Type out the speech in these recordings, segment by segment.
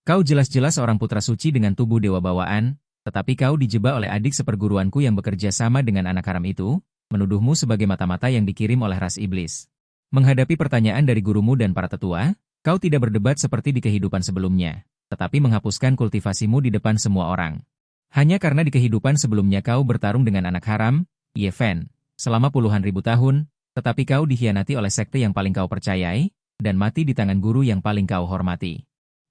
Kau jelas-jelas orang putra suci dengan tubuh dewa bawaan, tetapi kau dijebak oleh adik seperguruanku yang bekerja sama dengan anak haram itu, menuduhmu sebagai mata-mata yang dikirim oleh ras iblis. Menghadapi pertanyaan dari gurumu dan para tetua, kau tidak berdebat seperti di kehidupan sebelumnya, tetapi menghapuskan kultivasimu di depan semua orang. Hanya karena di kehidupan sebelumnya kau bertarung dengan anak haram, Ye Fen, selama puluhan ribu tahun, tetapi kau dikhianati oleh sekte yang paling kau percayai, dan mati di tangan guru yang paling kau hormati.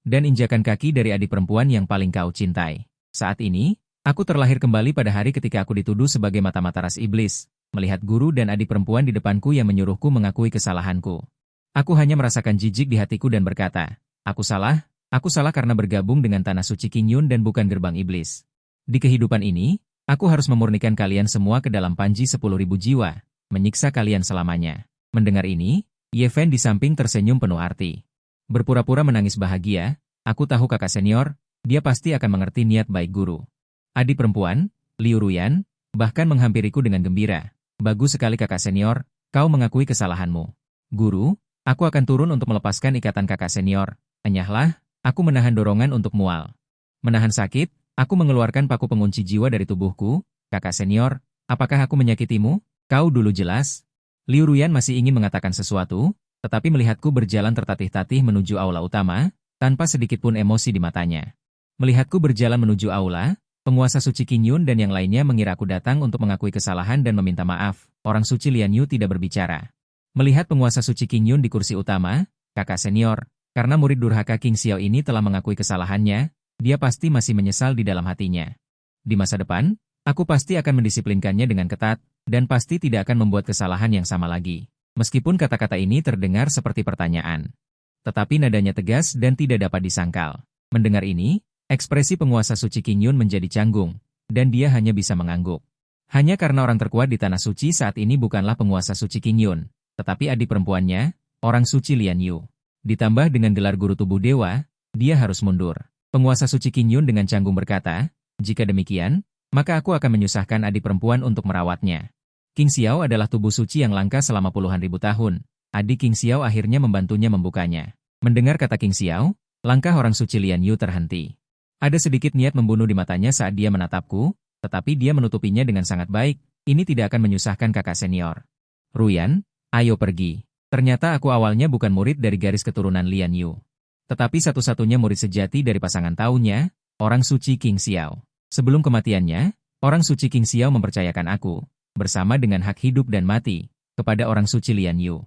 Dan injakan kaki dari adik perempuan yang paling kau cintai. Saat ini, aku terlahir kembali pada hari ketika aku dituduh sebagai mata-mata ras iblis, melihat guru dan adik perempuan di depanku yang menyuruhku mengakui kesalahanku. Aku hanya merasakan jijik di hatiku dan berkata, aku salah karena bergabung dengan tanah suci Qingyun dan bukan gerbang iblis. Di kehidupan ini, aku harus memurnikan kalian semua ke dalam panji 10.000 jiwa, menyiksa kalian selamanya. Mendengar ini, Ye Fen di samping tersenyum penuh arti. Berpura-pura menangis bahagia, aku tahu kakak senior, dia pasti akan mengerti niat baik guru. Adik perempuan, Liu Ruyan, bahkan menghampiriku dengan gembira. Bagus sekali kakak senior, kau mengakui kesalahanmu. Guru, aku akan turun untuk melepaskan ikatan kakak senior. Enyahlah, aku menahan dorongan untuk mual. Menahan sakit, aku mengeluarkan paku pengunci jiwa dari tubuhku. Kakak senior, apakah aku menyakitimu? Kau dulu jelas. Liu Ruyan masih ingin mengatakan sesuatu, tetapi melihatku berjalan tertatih-tatih menuju aula utama, tanpa sedikit pun emosi di matanya. Melihatku berjalan menuju aula, penguasa suci Qingyun dan yang lainnya mengira aku datang untuk mengakui kesalahan dan meminta maaf. Orang suci Lian Yu tidak berbicara. Melihat penguasa suci Qingyun di kursi utama, kakak senior, karena murid durhaka King Xiao ini telah mengakui kesalahannya, dia pasti masih menyesal di dalam hatinya. Di masa depan, aku pasti akan mendisiplinkannya dengan ketat, dan pasti tidak akan membuat kesalahan yang sama lagi. Meskipun kata-kata ini terdengar seperti pertanyaan. Tetapi nadanya tegas dan tidak dapat disangkal. Mendengar ini, ekspresi penguasa suci Qingyun menjadi canggung, dan dia hanya bisa mengangguk. Hanya karena orang terkuat di tanah suci saat ini bukanlah penguasa suci Qingyun, tetapi adik perempuannya, orang suci Lian Yu. Ditambah dengan gelar guru tubuh dewa, dia harus mundur. Penguasa suci Qingyun dengan canggung berkata, jika demikian, maka aku akan menyusahkan adik perempuan untuk merawatnya. King Xiao adalah tubuh suci yang langka selama puluhan ribu tahun. Adik King Xiao akhirnya membantunya membukanya. Mendengar kata King Xiao, langkah orang suci Lian Yu terhenti. Ada sedikit niat membunuh di matanya saat dia menatapku, tetapi dia menutupinya dengan sangat baik. Ini tidak akan menyusahkan kakak senior. Ruyan, ayo pergi. Ternyata aku awalnya bukan murid dari garis keturunan Lian Yu. Tetapi satu-satunya murid sejati dari pasangan tahunnya, orang suci King Xiao. Sebelum kematiannya, orang suci King Xiao mempercayakan aku, bersama dengan hak hidup dan mati, kepada orang suci Lian Yu.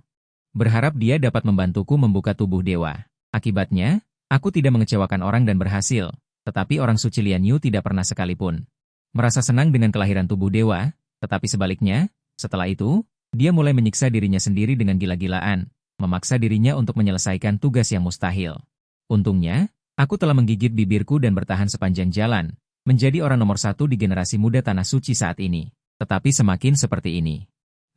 Berharap dia dapat membantuku membuka tubuh dewa. Akibatnya, aku tidak mengecewakan orang dan berhasil, tetapi orang suci Lian Yu tidak pernah sekalipun merasa senang dengan kelahiran tubuh dewa, tetapi sebaliknya, setelah itu, dia mulai menyiksa dirinya sendiri dengan gila-gilaan, memaksa dirinya untuk menyelesaikan tugas yang mustahil. Untungnya, aku telah menggigit bibirku dan bertahan sepanjang jalan, menjadi orang nomor satu di generasi muda tanah suci saat ini. Tetapi semakin seperti ini,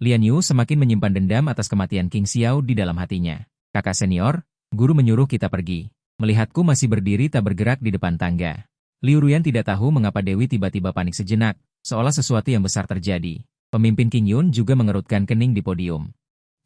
Lian Yu semakin menyimpan dendam atas kematian King Xiao di dalam hatinya. Kakak senior, guru menyuruh kita pergi. Melihatku masih berdiri tak bergerak di depan tangga. Liu Ruyan tidak tahu mengapa Dewi tiba-tiba panik sejenak, seolah sesuatu yang besar terjadi. Pemimpin Qingyun juga mengerutkan kening di podium.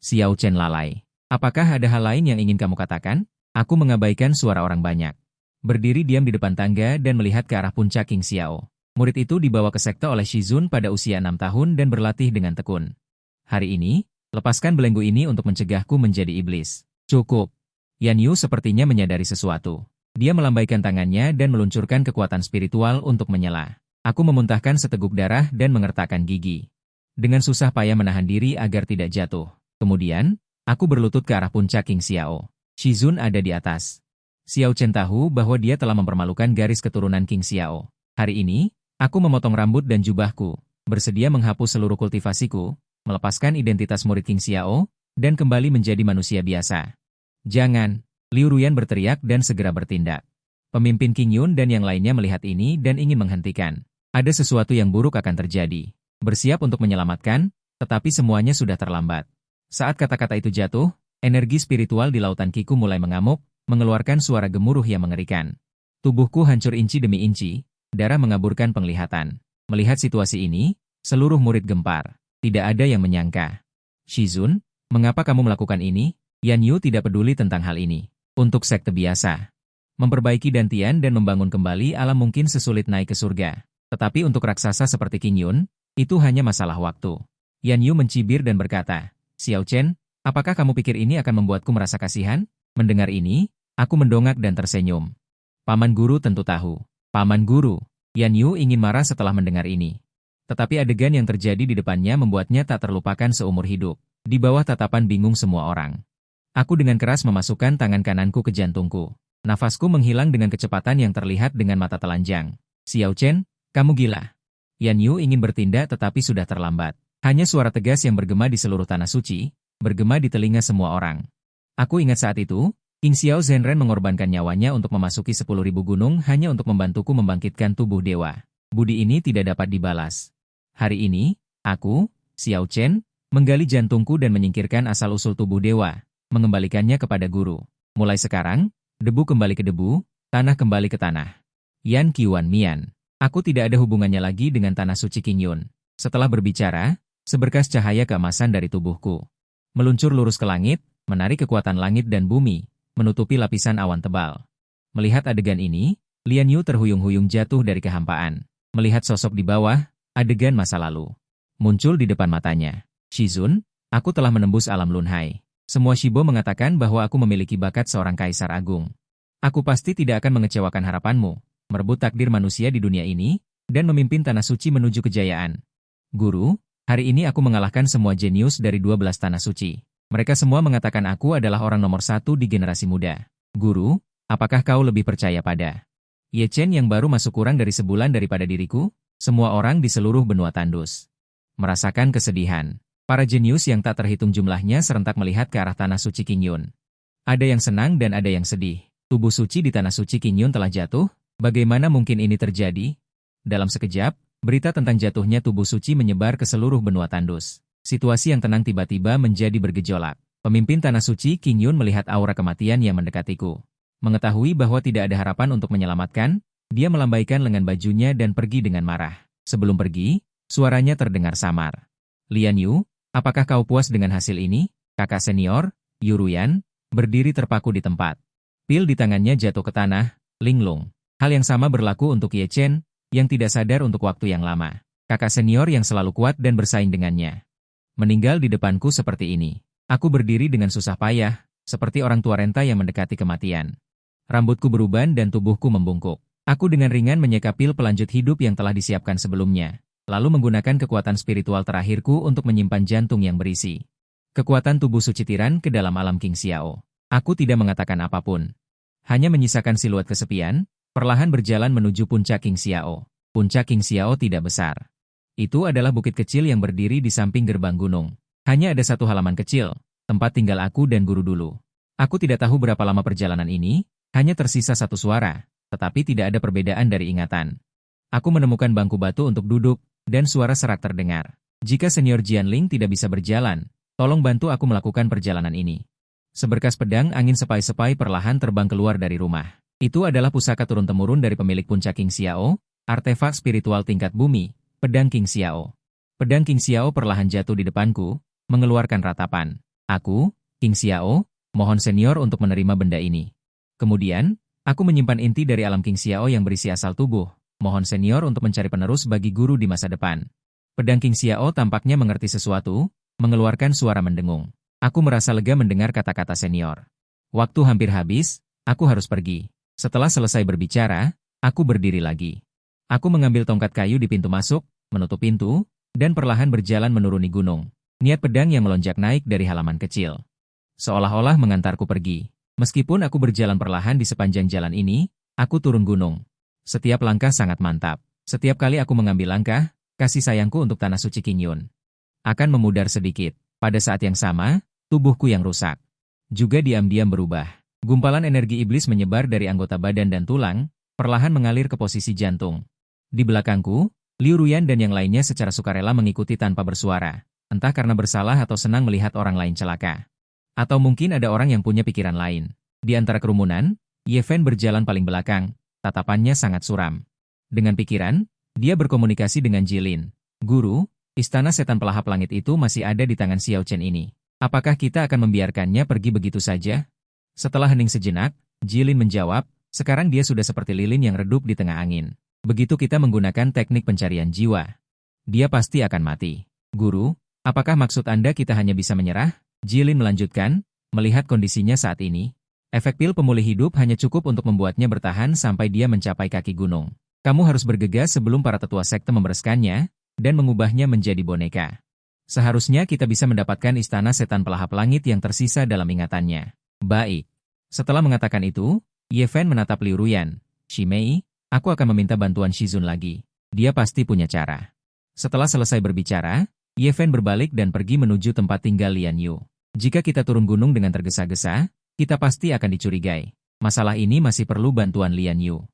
Xiao Chen lalai. Apakah ada hal lain yang ingin kamu katakan? Aku mengabaikan suara orang banyak. Berdiri diam di depan tangga dan melihat ke arah puncak King Xiao. Murid itu dibawa ke sekte oleh Shizun pada usia 6 tahun dan berlatih dengan tekun. Hari ini, lepaskan belenggu ini untuk mencegahku menjadi iblis. Cukup. Yan Yu sepertinya menyadari sesuatu. Dia melambaikan tangannya dan meluncurkan kekuatan spiritual untuk menyela. Aku memuntahkan seteguk darah dan mengertakkan gigi. Dengan susah payah menahan diri agar tidak jatuh. Kemudian, aku berlutut ke arah puncak King Xiao. Shizun ada di atas. Xiao Chen tahu bahwa dia telah mempermalukan garis keturunan King Xiao. Hari ini, aku memotong rambut dan jubahku, bersedia menghapus seluruh kultivasiku, melepaskan identitas murid King Xiao, dan kembali menjadi manusia biasa. Jangan, Liu Ruyan berteriak dan segera bertindak. Pemimpin Qingyun dan yang lainnya melihat ini dan ingin menghentikan. Ada sesuatu yang buruk akan terjadi. Bersiap untuk menyelamatkan, tetapi semuanya sudah terlambat. Saat kata-kata itu jatuh, energi spiritual di lautan Kiku mulai mengamuk, mengeluarkan suara gemuruh yang mengerikan. Tubuhku hancur inci demi inci, darah mengaburkan penglihatan. Melihat situasi ini, seluruh murid gempar. Tidak ada yang menyangka. Shizun, mengapa kamu melakukan ini? Yan Yu tidak peduli tentang hal ini. Untuk sekte biasa. Memperbaiki dantian dan membangun kembali alam mungkin sesulit naik ke surga. Tetapi untuk raksasa seperti King Yun, itu hanya masalah waktu. Yan Yu mencibir dan berkata, Xiao Chen, apakah kamu pikir ini akan membuatku merasa kasihan? Mendengar ini, aku mendongak dan tersenyum. Paman Guru tentu tahu. Paman Guru. Yan Yu ingin marah setelah mendengar ini. Tetapi adegan yang terjadi di depannya membuatnya tak terlupakan seumur hidup. Di bawah tatapan bingung semua orang. Aku dengan keras memasukkan tangan kananku ke jantungku. Nafasku menghilang dengan kecepatan yang terlihat dengan mata telanjang. Xiao Chen, kamu gila. Yan Yu ingin bertindak tetapi sudah terlambat. Hanya suara tegas yang bergema di seluruh tanah suci, bergema di telinga semua orang. Aku ingat saat itu, King Xiao Zhenren mengorbankan nyawanya untuk memasuki 10.000 gunung hanya untuk membantuku membangkitkan tubuh dewa. Budi ini tidak dapat dibalas. Hari ini, aku, Xiao Chen, menggali jantungku dan menyingkirkan asal-usul tubuh dewa, mengembalikannya kepada guru. Mulai sekarang, debu kembali ke debu, tanah kembali ke tanah. Yan Qiwan Mian. Aku tidak ada hubungannya lagi dengan tanah suci King Yun. Setelah berbicara, seberkas cahaya keemasan dari tubuhku meluncur lurus ke langit, menarik kekuatan langit dan bumi, menutupi lapisan awan tebal. Melihat adegan ini, Lian Yu terhuyung-huyung jatuh dari kehampaan. Melihat sosok di bawah, adegan masa lalu muncul di depan matanya. Shizun, aku telah menembus alam Lunhai. Semua Shibo mengatakan bahwa aku memiliki bakat seorang kaisar agung. Aku pasti tidak akan mengecewakan harapanmu, merebut takdir manusia di dunia ini, dan memimpin tanah suci menuju kejayaan. Guru, hari ini aku mengalahkan semua jenius dari 12 tanah suci. Mereka semua mengatakan aku adalah orang nomor 1 di generasi muda. Guru, apakah kau lebih percaya pada Ye Chen yang baru masuk kurang dari sebulan daripada diriku? Semua orang di seluruh benua tandus merasakan kesedihan. Para jenius yang tak terhitung jumlahnya serentak melihat ke arah tanah suci King Yun. Ada yang senang dan ada yang sedih. Tubuh suci di tanah suci King Yun telah jatuh. Bagaimana mungkin ini terjadi? Dalam sekejap, berita tentang jatuhnya tubuh suci menyebar ke seluruh benua tandus. Situasi yang tenang tiba-tiba menjadi bergejolak. Pemimpin tanah suci King Yun melihat aura kematian yang mendekatiku. Mengetahui bahwa tidak ada harapan untuk menyelamatkan, dia melambaikan lengan bajunya dan pergi dengan marah. Sebelum pergi, suaranya terdengar samar. Lian Yu, apakah kau puas dengan hasil ini? Kakak senior, Yu Ruyan, berdiri terpaku di tempat. Pil di tangannya jatuh ke tanah, linglung. Hal yang sama berlaku untuk Ye Chen, yang tidak sadar untuk waktu yang lama. Kakak senior yang selalu kuat dan bersaing dengannya. Meninggal di depanku seperti ini. Aku berdiri dengan susah payah, seperti orang tua renta yang mendekati kematian. Rambutku beruban dan tubuhku membungkuk. Aku dengan ringan menyeka pil pelanjut hidup yang telah disiapkan sebelumnya. Lalu menggunakan kekuatan spiritual terakhirku untuk menyimpan jantung yang berisi kekuatan tubuh suci tiran ke dalam alam King Xiao. Aku tidak mengatakan apapun. Hanya menyisakan siluet kesepian, perlahan berjalan menuju puncak King Xiao. Puncak King Xiao tidak besar. Itu adalah bukit kecil yang berdiri di samping gerbang gunung. Hanya ada satu halaman kecil, tempat tinggal aku dan guru dulu. Aku tidak tahu berapa lama perjalanan ini, hanya tersisa satu suara, tetapi tidak ada perbedaan dari ingatan. Aku menemukan bangku batu untuk duduk, dan suara serak terdengar. Jika senior Jianling tidak bisa berjalan, tolong bantu aku melakukan perjalanan ini. Seberkas pedang angin sepai-sepai perlahan terbang keluar dari rumah. Itu adalah pusaka turun-temurun dari pemilik puncak King Xiao, artefak spiritual tingkat bumi, pedang King Xiao. Pedang King Xiao perlahan jatuh di depanku, mengeluarkan ratapan. Aku, King Xiao, mohon senior untuk menerima benda ini. Kemudian, aku menyimpan inti dari alam King Xiao yang berisi asal tubuh. Mohon senior untuk mencari penerus bagi guru di masa depan. Pedang King Xiao tampaknya mengerti sesuatu, mengeluarkan suara mendengung. Aku merasa lega mendengar kata-kata senior. Waktu hampir habis, aku harus pergi. Setelah selesai berbicara, aku berdiri lagi. Aku mengambil tongkat kayu di pintu masuk, menutup pintu, dan perlahan berjalan menuruni gunung. Niat pedang yang melonjak naik dari halaman kecil. Seolah-olah mengantarku pergi. Meskipun aku berjalan perlahan di sepanjang jalan ini, aku turun gunung. Setiap langkah sangat mantap. Setiap kali aku mengambil langkah, kasih sayangku untuk tanah suci King Yun akan memudar sedikit. Pada saat yang sama, tubuhku yang rusak juga diam-diam berubah. Gumpalan energi iblis menyebar dari anggota badan dan tulang, perlahan mengalir ke posisi jantung. Di belakangku, Liu Ruyan dan yang lainnya secara sukarela mengikuti tanpa bersuara. Entah karena bersalah atau senang melihat orang lain celaka. Atau mungkin ada orang yang punya pikiran lain. Di antara kerumunan, Ye Fen berjalan paling belakang. Tatapannya sangat suram. Dengan pikiran, dia berkomunikasi dengan Jilin. Guru, istana setan pelahap langit itu masih ada di tangan Xiao Chen ini. Apakah kita akan membiarkannya pergi begitu saja? Setelah hening sejenak, Jilin menjawab, Sekarang dia sudah seperti lilin yang redup di tengah angin. Begitu kita menggunakan teknik pencarian jiwa, dia pasti akan mati. Guru, apakah maksud Anda kita hanya bisa menyerah? Jilin melanjutkan, melihat kondisinya saat ini. Efek pil pemulih hidup hanya cukup untuk membuatnya bertahan sampai dia mencapai kaki gunung. Kamu harus bergegas sebelum para tetua sekte membereskannya dan mengubahnya menjadi boneka. Seharusnya kita bisa mendapatkan istana setan pelahap langit yang tersisa dalam ingatannya. Baik. Setelah mengatakan itu, Ye Fen menatap Liu Ruyan. Shimei, aku akan meminta bantuan Shizun lagi. Dia pasti punya cara. Setelah selesai berbicara, Ye Fen berbalik dan pergi menuju tempat tinggal Lian Yu. Jika kita turun gunung dengan tergesa-gesa, kita pasti akan dicurigai. Masalah ini masih perlu bantuan Lian Yu.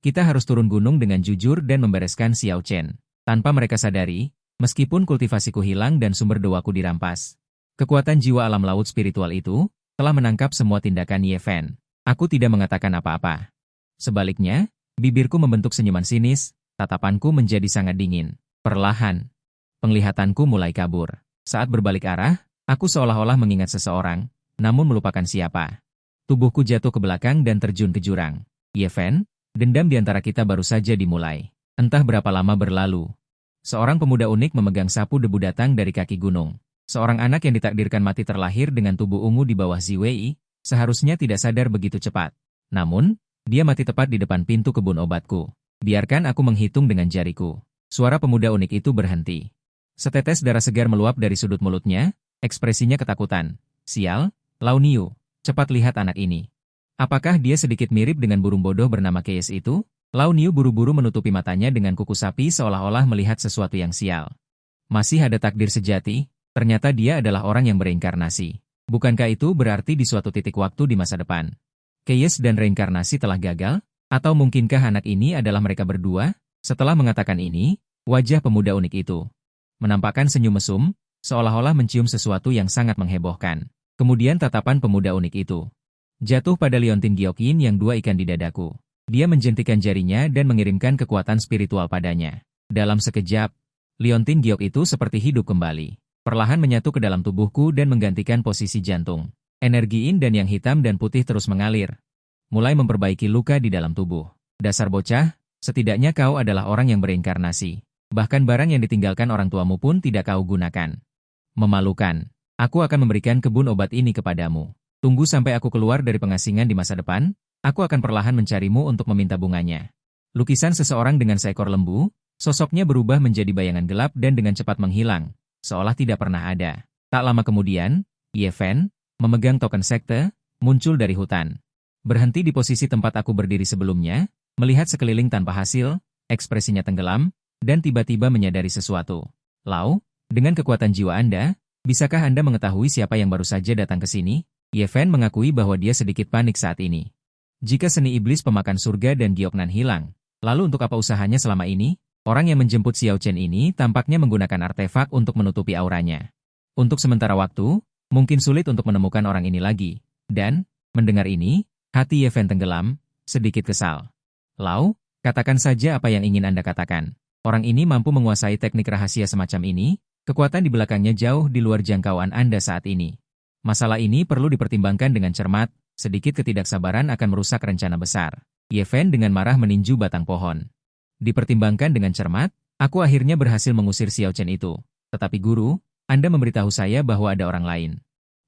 Kita harus turun gunung dengan jujur dan membereskan Xiao Chen. Tanpa mereka sadari, meskipun kultivasiku hilang dan sumber doaku dirampas, kekuatan jiwa alam laut spiritual itu telah menangkap semua tindakan Ye Fen. Aku tidak mengatakan apa-apa. Sebaliknya, bibirku membentuk senyuman sinis, tatapanku menjadi sangat dingin. Perlahan, penglihatanku mulai kabur. Saat berbalik arah, aku seolah-olah mengingat seseorang, namun melupakan siapa. Tubuhku jatuh ke belakang dan terjun ke jurang. Ye Fen, dendam di antara kita baru saja dimulai. Entah berapa lama berlalu. Seorang pemuda unik memegang sapu debu datang dari kaki gunung. Seorang anak yang ditakdirkan mati terlahir dengan tubuh ungu di bawah Ziwei, seharusnya tidak sadar begitu cepat. Namun, dia mati tepat di depan pintu kebun obatku. Biarkan aku menghitung dengan jariku. Suara pemuda unik itu berhenti. Setetes darah segar meluap dari sudut mulutnya, ekspresinya ketakutan. Sial, Lao Niu, cepat lihat anak ini. Apakah dia sedikit mirip dengan burung bodoh bernama Keyes itu? Lao Niu buru-buru menutupi matanya dengan kuku sapi seolah-olah melihat sesuatu yang sial. Masih ada takdir sejati, ternyata dia adalah orang yang bereinkarnasi. Bukankah itu berarti di suatu titik waktu di masa depan, Keyes dan reinkarnasi telah gagal? Atau mungkinkah anak ini adalah mereka berdua? Setelah mengatakan ini, wajah pemuda unik itu menampakkan senyum mesum, seolah-olah mencium sesuatu yang sangat menghebohkan. Kemudian tatapan pemuda unik itu jatuh pada Liontin Gyokyin yang dua ikan di dadaku. Dia menjentikan jarinya dan mengirimkan kekuatan spiritual padanya. Dalam sekejap, Liontin Gyok itu seperti hidup kembali. Perlahan menyatu ke dalam tubuhku dan menggantikan posisi jantung. Energi yin dan yang hitam dan putih terus mengalir, mulai memperbaiki luka di dalam tubuh. Dasar bocah, setidaknya kau adalah orang yang bereinkarnasi. Bahkan barang yang ditinggalkan orang tuamu pun tidak kau gunakan. Memalukan. Aku akan memberikan kebun obat ini kepadamu. Tunggu sampai aku keluar dari pengasingan di masa depan, aku akan perlahan mencarimu untuk meminta bunganya. Lukisan seseorang dengan seekor lembu, sosoknya berubah menjadi bayangan gelap dan dengan cepat menghilang, seolah tidak pernah ada. Tak lama kemudian, Ye Fen, memegang token sekte, muncul dari hutan. Berhenti di posisi tempat aku berdiri sebelumnya, melihat sekeliling tanpa hasil, ekspresinya tenggelam, dan tiba-tiba menyadari sesuatu. Lau, dengan kekuatan jiwa Anda, bisakah Anda mengetahui siapa yang baru saja datang ke sini? Ye Fen mengakui bahwa dia sedikit panik saat ini. Jika seni iblis pemakan surga dan Gyoknan hilang, lalu untuk apa usahanya selama ini? Orang yang menjemput Xiao Chen ini tampaknya menggunakan artefak untuk menutupi auranya. Untuk sementara waktu, mungkin sulit untuk menemukan orang ini lagi. Dan, mendengar ini, hati Ye Fen tenggelam, sedikit kesal. Lau, katakan saja apa yang ingin Anda katakan. Orang ini mampu menguasai teknik rahasia semacam ini, kekuatan di belakangnya jauh di luar jangkauan Anda saat ini. Masalah ini perlu dipertimbangkan dengan cermat, sedikit ketidaksabaran akan merusak rencana besar. Ye Fen dengan marah meninju batang pohon. Dipertimbangkan dengan cermat, aku akhirnya berhasil mengusir Xiao Chen itu. Tetapi guru, Anda memberitahu saya bahwa ada orang lain.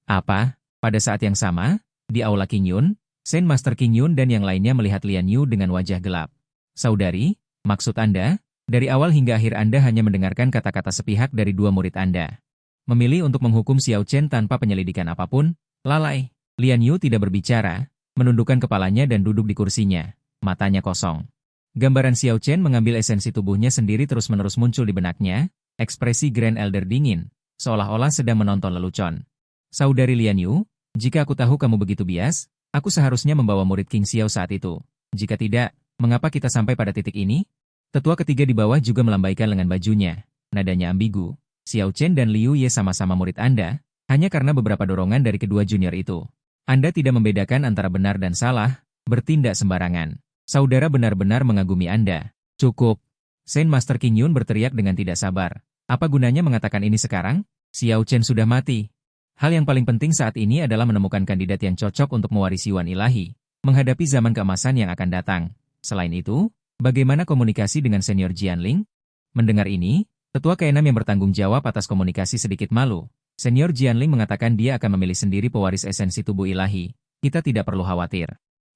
Apa? Pada saat yang sama, di aula King Yun, Saint Master King Yun dan yang lainnya melihat Lian Yu dengan wajah gelap. Saudari, maksud Anda, dari awal hingga akhir Anda hanya mendengarkan kata-kata sepihak dari dua murid Anda. Memilih untuk menghukum Xiao Chen tanpa penyelidikan apapun, lalai. Lian Yu tidak berbicara, menundukkan kepalanya dan duduk di kursinya, matanya kosong. Gambaran Xiao Chen mengambil esensi tubuhnya sendiri terus-menerus muncul di benaknya, ekspresi Grand Elder dingin, seolah-olah sedang menonton lelucon. Saudari Lian Yu, jika aku tahu kamu begitu bias, aku seharusnya membawa murid King Xiao saat itu. Jika tidak, mengapa kita sampai pada titik ini? Tetua ketiga di bawah juga melambaikan lengan bajunya, nadanya ambigu. Xiao Chen dan Liu Ye sama-sama murid Anda, hanya karena beberapa dorongan dari kedua junior itu. Anda tidak membedakan antara benar dan salah, bertindak sembarangan. Saudara benar-benar mengagumi Anda. Cukup. Saint Master King Yun berteriak dengan tidak sabar. Apa gunanya mengatakan ini sekarang? Xiao Chen sudah mati. Hal yang paling penting saat ini adalah menemukan kandidat yang cocok untuk mewarisi Yuan Ilahi. menghadapi zaman keemasan yang akan datang. Selain itu, bagaimana komunikasi dengan senior Jianling? Mendengar ini, tetua keenam yang bertanggung jawab atas komunikasi sedikit malu. Senior Jianling mengatakan dia akan memilih sendiri pewaris esensi tubuh ilahi. Kita tidak perlu khawatir.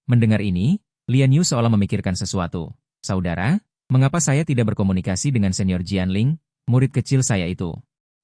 Mendengar ini, Lian Yu seolah memikirkan sesuatu. Saudara, mengapa saya tidak berkomunikasi dengan senior Jianling, murid kecil saya itu?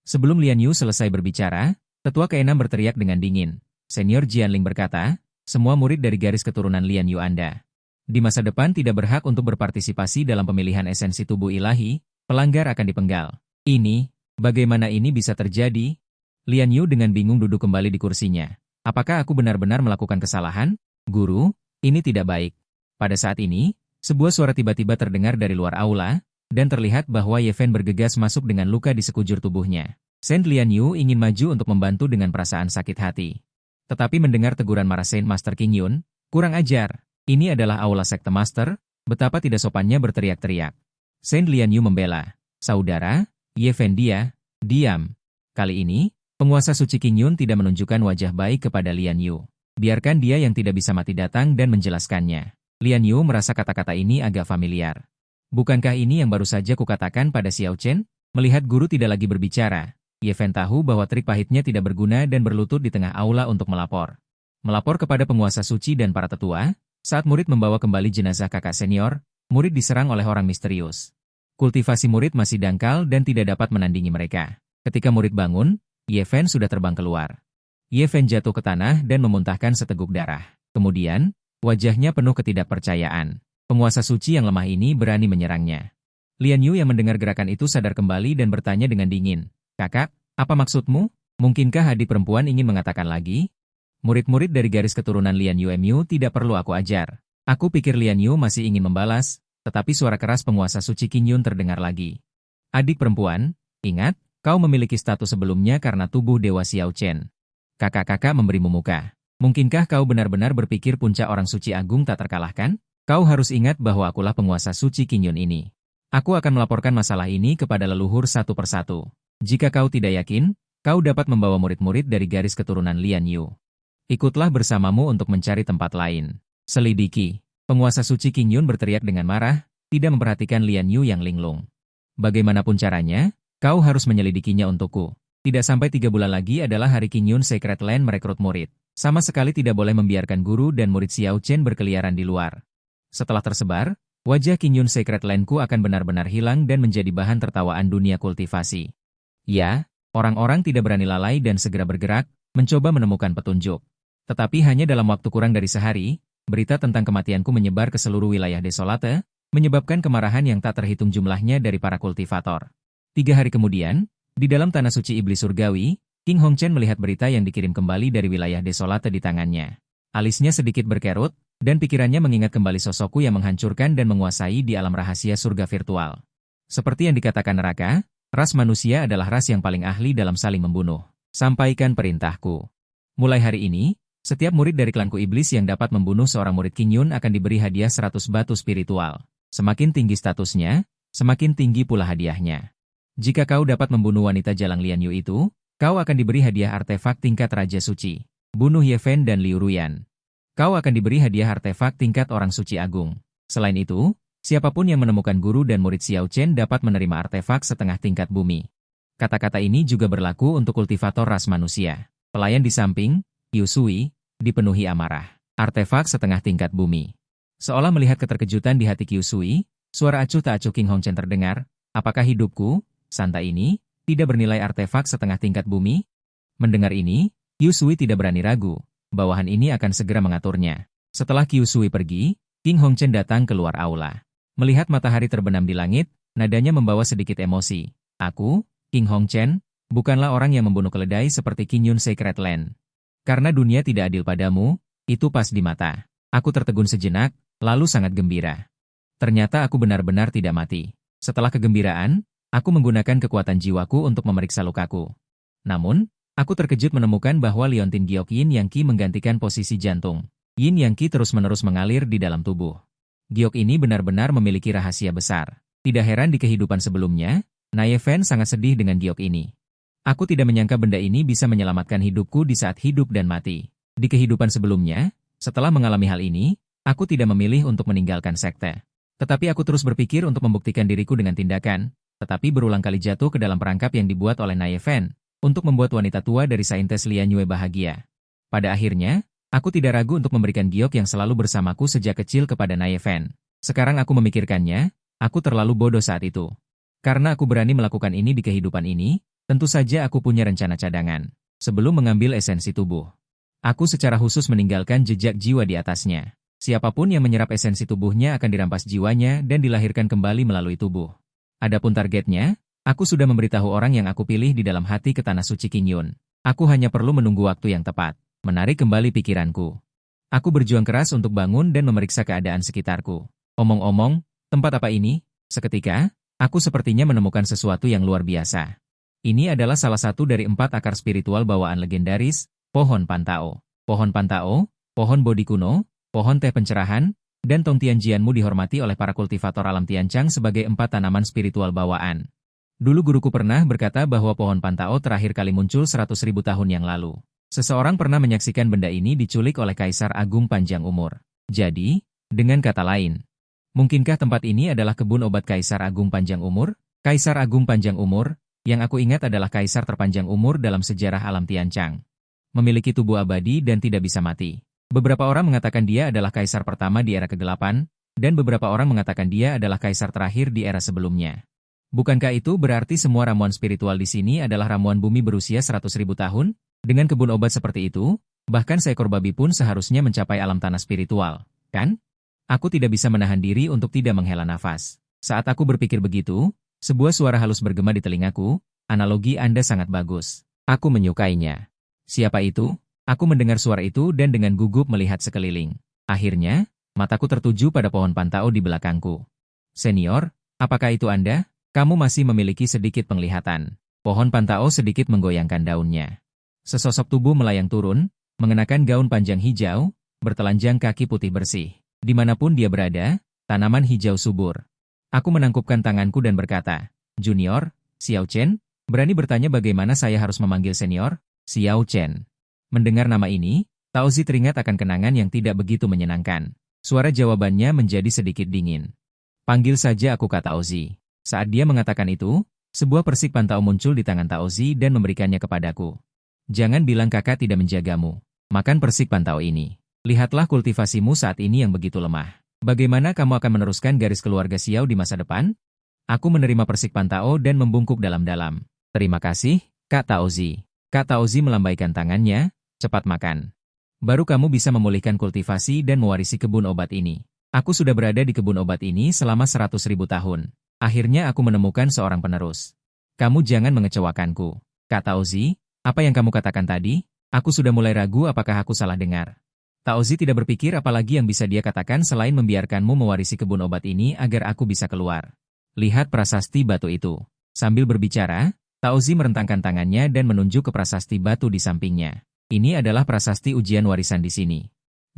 Sebelum Lian Yu selesai berbicara, tetua keenam berteriak dengan dingin. Senior Jianling berkata, semua murid dari garis keturunan Lian Yu Anda di masa depan tidak berhak untuk berpartisipasi dalam pemilihan esensi tubuh ilahi, pelanggar akan dipenggal. Ini, bagaimana ini bisa terjadi? Lian Yu dengan bingung duduk kembali di kursinya. Apakah aku benar-benar melakukan kesalahan? Guru, ini tidak baik. Pada saat ini, sebuah suara tiba-tiba terdengar dari luar aula, dan terlihat bahwa Ye Fen bergegas masuk dengan luka di sekujur tubuhnya. Saint Lian Yu ingin maju untuk membantu dengan perasaan sakit hati. Tetapi mendengar teguran marah Saint Master King Yun, kurang ajar. Ini adalah aula sekte master, betapa tidak sopannya berteriak-teriak. Saint Lian Yu membela. Saudara, Ye Fen diam. Kali ini, penguasa suci King Yun tidak menunjukkan wajah baik kepada Lian Yu. Biarkan dia yang tidak bisa mati datang dan menjelaskannya. Lian Yu merasa kata-kata ini agak familiar. Bukankah ini yang baru saja kukatakan pada Xiao Chen? Melihat guru tidak lagi berbicara, Ye Fen tahu bahwa trik pahitnya tidak berguna dan berlutut di tengah aula untuk melapor. Melapor kepada penguasa suci dan para tetua. Saat murid membawa kembali jenazah kakak senior, murid diserang oleh orang misterius. Kultivasi murid masih dangkal dan tidak dapat menandingi mereka. Ketika murid bangun, Ye Fen sudah terbang keluar. Ye Fen jatuh ke tanah dan memuntahkan seteguk darah. Kemudian, wajahnya penuh ketidakpercayaan. Penguasa suci yang lemah ini berani menyerangnya. Lian Yu yang mendengar gerakan itu sadar kembali dan bertanya dengan dingin. Kakak, apa maksudmu? Mungkinkah adik perempuan ingin mengatakan lagi? Murid-murid dari garis keturunan Lian Yu Mu tidak perlu aku ajar. Aku pikir Lian Yu masih ingin membalas, tetapi suara keras penguasa suci King Yun terdengar lagi. Adik perempuan, ingat, kau memiliki status sebelumnya karena tubuh Dewa Xiao Chen. Kakak-kakak memberimu muka. Mungkinkah kau benar-benar berpikir puncak orang suci agung tak terkalahkan? Kau harus ingat bahwa akulah penguasa suci King Yun ini. Aku akan melaporkan masalah ini kepada leluhur satu persatu. Jika kau tidak yakin, kau dapat membawa murid-murid dari garis keturunan Lian Yu. Ikutlah bersamamu untuk mencari tempat lain. Selidiki. Penguasa suci King Yun berteriak dengan marah, tidak memperhatikan Lian Yu yang linglung. Bagaimanapun caranya, kau harus menyelidikinya untukku. Tidak sampai 3 bulan lagi adalah hari King Yun Secret Land merekrut murid. Sama sekali tidak boleh membiarkan guru dan murid Xiao Chen berkeliaran di luar. Setelah tersebar, wajah King Yun Secret Land-ku akan benar-benar hilang dan menjadi bahan tertawaan dunia kultivasi. Ya, orang-orang tidak berani lalai dan segera bergerak, mencoba menemukan petunjuk. Tetapi hanya dalam waktu kurang dari sehari, berita tentang kematianku menyebar ke seluruh wilayah Desolate, menyebabkan kemarahan yang tak terhitung jumlahnya dari para kultivator. 3 hari kemudian, di dalam tanah suci iblis surgawi, King Hongchen melihat berita yang dikirim kembali dari wilayah Desolate di tangannya. Alisnya sedikit berkerut, dan pikirannya mengingat kembali sosokku yang menghancurkan dan menguasai di alam rahasia surga virtual. Seperti yang dikatakan neraka, ras manusia adalah ras yang paling ahli dalam saling membunuh. Sampaikan perintahku. Mulai hari ini, setiap murid dari klanku iblis yang dapat membunuh seorang murid King Yun akan diberi hadiah 100 batu spiritual. Semakin tinggi statusnya, semakin tinggi pula hadiahnya. Jika kau dapat membunuh wanita jalang Lian Yu itu, kau akan diberi hadiah artefak tingkat Raja Suci. Bunuh Ye Fen dan Liu Ruyan. Kau akan diberi hadiah artefak tingkat Orang Suci Agung. Selain itu, siapapun yang menemukan guru dan murid Xiao Chen dapat menerima artefak setengah tingkat bumi. Kata-kata ini juga berlaku untuk kultivator ras manusia. Pelayan di samping, Qiu Sui, dipenuhi amarah. Artefak setengah tingkat bumi. Seolah melihat keterkejutan di hati Qiu Sui, suara acuh tak acuh King Hongchen terdengar. Apakah hidupku, santai ini, tidak bernilai artefak setengah tingkat bumi? Mendengar ini, Qiu Sui tidak berani ragu. Bawahan ini akan segera mengaturnya. Setelah Qiu Sui pergi, King Hongchen datang keluar aula. Melihat matahari terbenam di langit, nadanya membawa sedikit emosi. Aku, King Hongchen, bukanlah orang yang membunuh keledai seperti King Yun Secret Land. Karena dunia tidak adil padamu, itu pas di mata. Aku tertegun sejenak, lalu sangat gembira. Ternyata aku benar-benar tidak mati. Setelah kegembiraan, aku menggunakan kekuatan jiwaku untuk memeriksa lukaku. Namun, aku terkejut menemukan bahwa liontin giok Yin Yang Qi menggantikan posisi jantung. Yin Yang Qi terus-menerus mengalir di dalam tubuh. Giok ini benar-benar memiliki rahasia besar. Tidak heran di kehidupan sebelumnya, Ye Fen sangat sedih dengan giok ini. Aku tidak menyangka benda ini bisa menyelamatkan hidupku di saat hidup dan mati. Di kehidupan sebelumnya, setelah mengalami hal ini, Aku tidak memilih untuk meninggalkan sekte. Tetapi aku terus berpikir untuk membuktikan diriku dengan tindakan, tetapi berulang kali jatuh ke dalam perangkap yang dibuat oleh Naye Fen, untuk membuat wanita tua dari Saintes Lian Yue bahagia. Pada akhirnya, aku tidak ragu untuk memberikan giok yang selalu bersamaku sejak kecil kepada Naye Fen. Sekarang aku memikirkannya, aku terlalu bodoh saat itu. Karena aku berani melakukan ini di kehidupan ini, tentu saja aku punya rencana cadangan. Sebelum mengambil esensi tubuh, aku secara khusus meninggalkan jejak jiwa di atasnya. Siapapun yang menyerap esensi tubuhnya akan dirampas jiwanya dan dilahirkan kembali melalui tubuh. Adapun targetnya, aku sudah memberitahu orang yang aku pilih di dalam hati ke Tanah Suci Qingyun. Aku hanya perlu menunggu waktu yang tepat, menarik kembali pikiranku. Aku berjuang keras untuk bangun dan memeriksa keadaan sekitarku. Omong-omong, tempat apa ini? Seketika, aku sepertinya menemukan sesuatu yang luar biasa. Ini adalah salah satu dari 4 akar spiritual bawaan legendaris, pohon Pantao. Pohon Pantao, pohon Bodhi kuno, pohon teh pencerahan, dan Tong Tianjianmu dihormati oleh para kultivator alam Tianchang sebagai 4 tanaman spiritual bawaan. Dulu guruku pernah berkata bahwa pohon Pantao terakhir kali muncul 100.000 tahun yang lalu. Seseorang pernah menyaksikan benda ini diculik oleh Kaisar Agung Panjang Umur. Jadi, dengan kata lain, mungkinkah tempat ini adalah kebun obat Kaisar Agung Panjang Umur? Kaisar Agung Panjang Umur, yang aku ingat adalah kaisar terpanjang umur dalam sejarah alam Tianchang. Memiliki tubuh abadi dan tidak bisa mati. Beberapa orang mengatakan dia adalah kaisar pertama di era ke-8, dan beberapa orang mengatakan dia adalah kaisar terakhir di era sebelumnya. Bukankah itu berarti semua ramuan spiritual di sini adalah ramuan bumi berusia 100.000 tahun? Dengan kebun obat seperti itu, bahkan seekor babi pun seharusnya mencapai alam tanah spiritual, kan? Aku tidak bisa menahan diri untuk tidak menghela nafas. Saat aku berpikir begitu, sebuah suara halus bergema di telingaku, analogi Anda sangat bagus. Aku menyukainya. Siapa itu? Aku mendengar suara itu dan dengan gugup melihat sekeliling. Akhirnya, mataku tertuju pada pohon Pantao di belakangku. Senior, apakah itu Anda? Kamu masih memiliki sedikit penglihatan. Pohon Pantao sedikit menggoyangkan daunnya. Sesosok tubuh melayang turun, mengenakan gaun panjang hijau, bertelanjang kaki putih bersih. Dimanapun dia berada, tanaman hijau subur. Aku menangkupkan tanganku dan berkata, Junior, Xiao Chen, berani bertanya bagaimana saya harus memanggil senior? Xiao Chen. Mendengar nama ini, Taozi teringat akan kenangan yang tidak begitu menyenangkan. Suara jawabannya menjadi sedikit dingin. Panggil saja aku kata Taozi. Saat dia mengatakan itu, sebuah persik pantau muncul di tangan Taozi dan memberikannya kepadaku. Jangan bilang kakak tidak menjagamu. Makan persik pantau ini. Lihatlah kultivasimu saat ini yang begitu lemah. Bagaimana kamu akan meneruskan garis keluarga Xiao di masa depan? Aku menerima persik pantau dan membungkuk dalam-dalam. Terima kasih, Kak Taozi. Kak Taozi melambaikan tangannya. Cepat makan. Baru kamu bisa memulihkan kultivasi dan mewarisi kebun obat ini. Aku sudah berada di kebun obat ini selama 100.000 tahun. Akhirnya aku menemukan seorang penerus. Kamu jangan mengecewakanku. Kak Taozi, apa yang kamu katakan tadi? Aku sudah mulai ragu apakah aku salah dengar. Taozi tidak berpikir apalagi yang bisa dia katakan selain membiarkanmu mewarisi kebun obat ini agar aku bisa keluar. Lihat prasasti batu itu. Sambil berbicara, Taozi merentangkan tangannya dan menunjuk ke prasasti batu di sampingnya. Ini adalah prasasti ujian warisan di sini.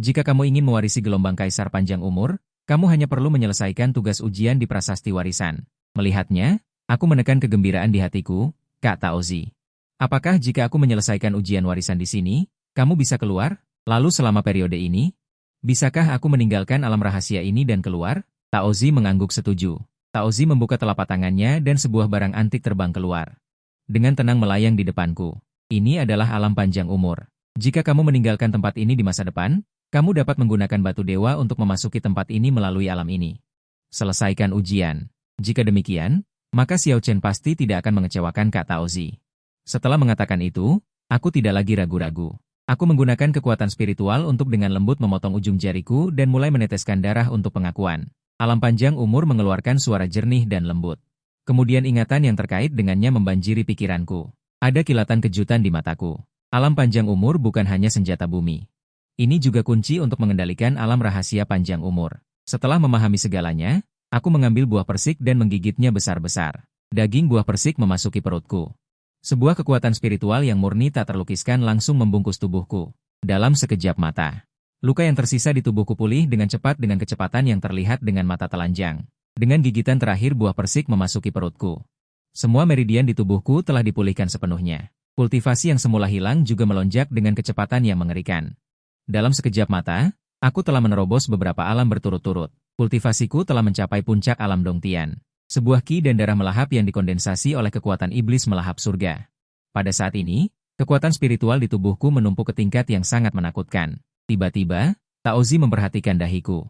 Jika kamu ingin mewarisi gelombang kaisar panjang umur, kamu hanya perlu menyelesaikan tugas ujian di prasasti warisan. Melihatnya, aku menekan kegembiraan di hatiku, Kak Taozi. Apakah jika aku menyelesaikan ujian warisan di sini, kamu bisa keluar? Lalu selama periode ini, bisakah aku meninggalkan alam rahasia ini dan keluar? Taozi mengangguk setuju. Taozi membuka telapak tangannya dan sebuah barang antik terbang keluar. Dengan tenang melayang di depanku. Ini adalah alam panjang umur. Jika kamu meninggalkan tempat ini di masa depan, kamu dapat menggunakan batu dewa untuk memasuki tempat ini melalui alam ini. Selesaikan ujian. Jika demikian, maka Xiao Chen pasti tidak akan mengecewakan Kak Taozi. Setelah mengatakan itu, aku tidak lagi ragu-ragu. Aku menggunakan kekuatan spiritual untuk dengan lembut memotong ujung jariku dan mulai meneteskan darah untuk pengakuan. Alam panjang umur mengeluarkan suara jernih dan lembut. Kemudian ingatan yang terkait dengannya membanjiri pikiranku. Ada kilatan kejutan di mataku. Alam panjang umur bukan hanya senjata bumi. Ini juga kunci untuk mengendalikan alam rahasia panjang umur. Setelah memahami segalanya, aku mengambil buah persik dan menggigitnya besar-besar. Daging buah persik memasuki perutku. Sebuah kekuatan spiritual yang murni tak terlukiskan langsung membungkus tubuhku. Dalam sekejap mata, luka yang tersisa di tubuhku pulih dengan cepat dengan kecepatan yang terlihat dengan mata telanjang. Dengan gigitan terakhir buah persik memasuki perutku. Semua meridian di tubuhku telah dipulihkan sepenuhnya. Kultivasi yang semula hilang juga melonjak dengan kecepatan yang mengerikan. Dalam sekejap mata, Aku telah menerobos beberapa alam berturut-turut. Kultivasiku telah mencapai puncak alam Dongtian. Sebuah ki dan darah melahap yang dikondensasi oleh kekuatan iblis melahap surga. Pada saat ini, kekuatan spiritual di tubuhku menumpuk ke tingkat yang sangat menakutkan. Tiba-tiba, Taozi memperhatikan dahiku.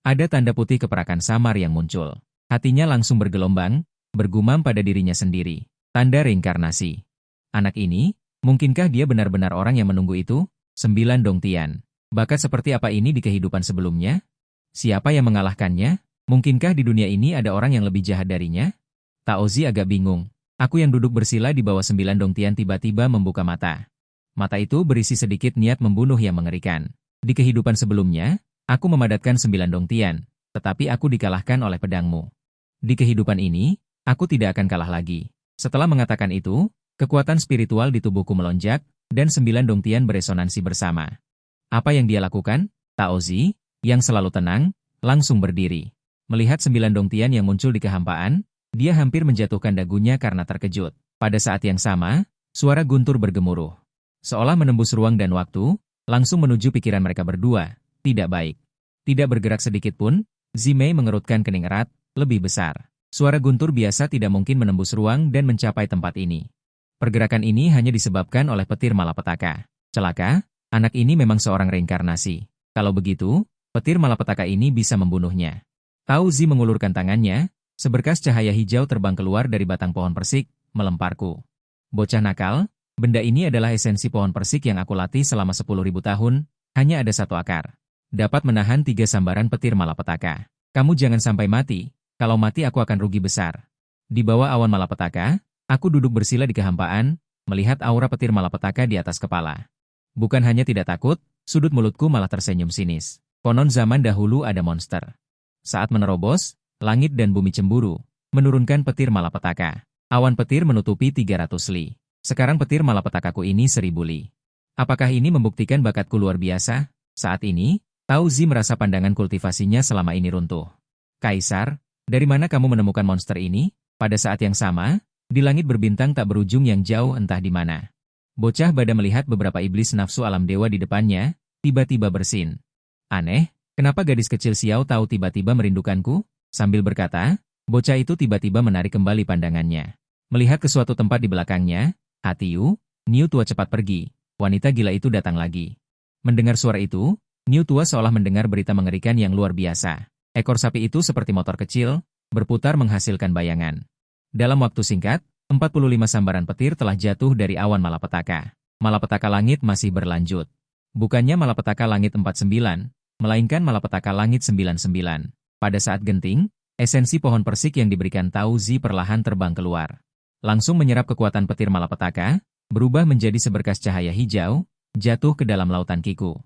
Ada tanda putih keperakan samar yang muncul. Hatinya langsung bergelombang, bergumam pada dirinya sendiri. Tanda reinkarnasi. Anak ini, mungkinkah dia benar-benar orang yang menunggu itu? 9 Dongtian. Bakat seperti apa ini di kehidupan sebelumnya? Siapa yang mengalahkannya? Mungkinkah di dunia ini ada orang yang lebih jahat darinya? Taozi agak bingung. Aku yang duduk bersila di bawah 9 Dongtian tiba-tiba membuka mata. Mata itu berisi sedikit niat membunuh yang mengerikan. Di kehidupan sebelumnya, aku memadatkan 9 Dongtian, tetapi aku dikalahkan oleh pedangmu. Di kehidupan ini, aku tidak akan kalah lagi. Setelah mengatakan itu, kekuatan spiritual di tubuhku melonjak, dan 9 Dongtian beresonansi bersama. Apa yang dia lakukan? Taozi, yang selalu tenang, langsung berdiri. Melihat 9 Dongtian yang muncul di kehampaan, dia hampir menjatuhkan dagunya karena terkejut. Pada saat yang sama, suara guntur bergemuruh. Seolah menembus ruang dan waktu, langsung menuju pikiran mereka berdua. Tidak baik. Tidak bergerak sedikit pun, Zimei mengerutkan kening erat, lebih besar. Suara guntur biasa tidak mungkin menembus ruang dan mencapai tempat ini. Pergerakan ini hanya disebabkan oleh petir malapetaka. Celaka, anak ini memang seorang reinkarnasi. Kalau begitu, petir malapetaka ini bisa membunuhnya. Taozi mengulurkan tangannya, seberkas cahaya hijau terbang keluar dari batang pohon persik, melemparku. Bocah nakal, benda ini adalah esensi pohon persik yang aku latih selama 10.000 tahun, hanya ada satu akar. Dapat menahan 3 sambaran petir malapetaka. Kamu jangan sampai mati, kalau mati aku akan rugi besar. Di bawah awan malapetaka, aku duduk bersila di kehampaan, melihat aura petir malapetaka di atas kepala. Bukan hanya tidak takut, sudut mulutku malah tersenyum sinis. Konon zaman dahulu ada monster. Saat menerobos, langit dan bumi cemburu, menurunkan petir malapetaka. Awan petir menutupi 300 li. Sekarang petir malapetakaku ini 1000 li. Apakah ini membuktikan bakatku luar biasa? Saat ini, Taozi merasa pandangan kultivasinya selama ini runtuh. Kaisar, dari mana kamu menemukan monster ini? Pada saat yang sama, di langit berbintang tak berujung yang jauh entah di mana. Bocah bada melihat beberapa iblis nafsu alam dewa di depannya, tiba-tiba bersin. Aneh, kenapa gadis kecil Xiao tahu tiba-tiba merindukanku? Sambil berkata, bocah itu tiba-tiba menarik kembali pandangannya. Melihat ke suatu tempat di belakangnya, Hatiu, Niu tua cepat pergi, wanita gila itu datang lagi. Mendengar suara itu, Niu tua seolah mendengar berita mengerikan yang luar biasa. Ekor sapi itu seperti motor kecil, berputar menghasilkan bayangan. Dalam waktu singkat, 45 sambaran petir telah jatuh dari awan malapetaka. Malapetaka langit masih berlanjut. Bukannya malapetaka langit 49, melainkan malapetaka langit 99. Pada saat genting, esensi pohon persik yang diberikan Taozi perlahan terbang keluar. Langsung menyerap kekuatan petir malapetaka, berubah menjadi seberkas cahaya hijau, jatuh ke dalam lautan kiku.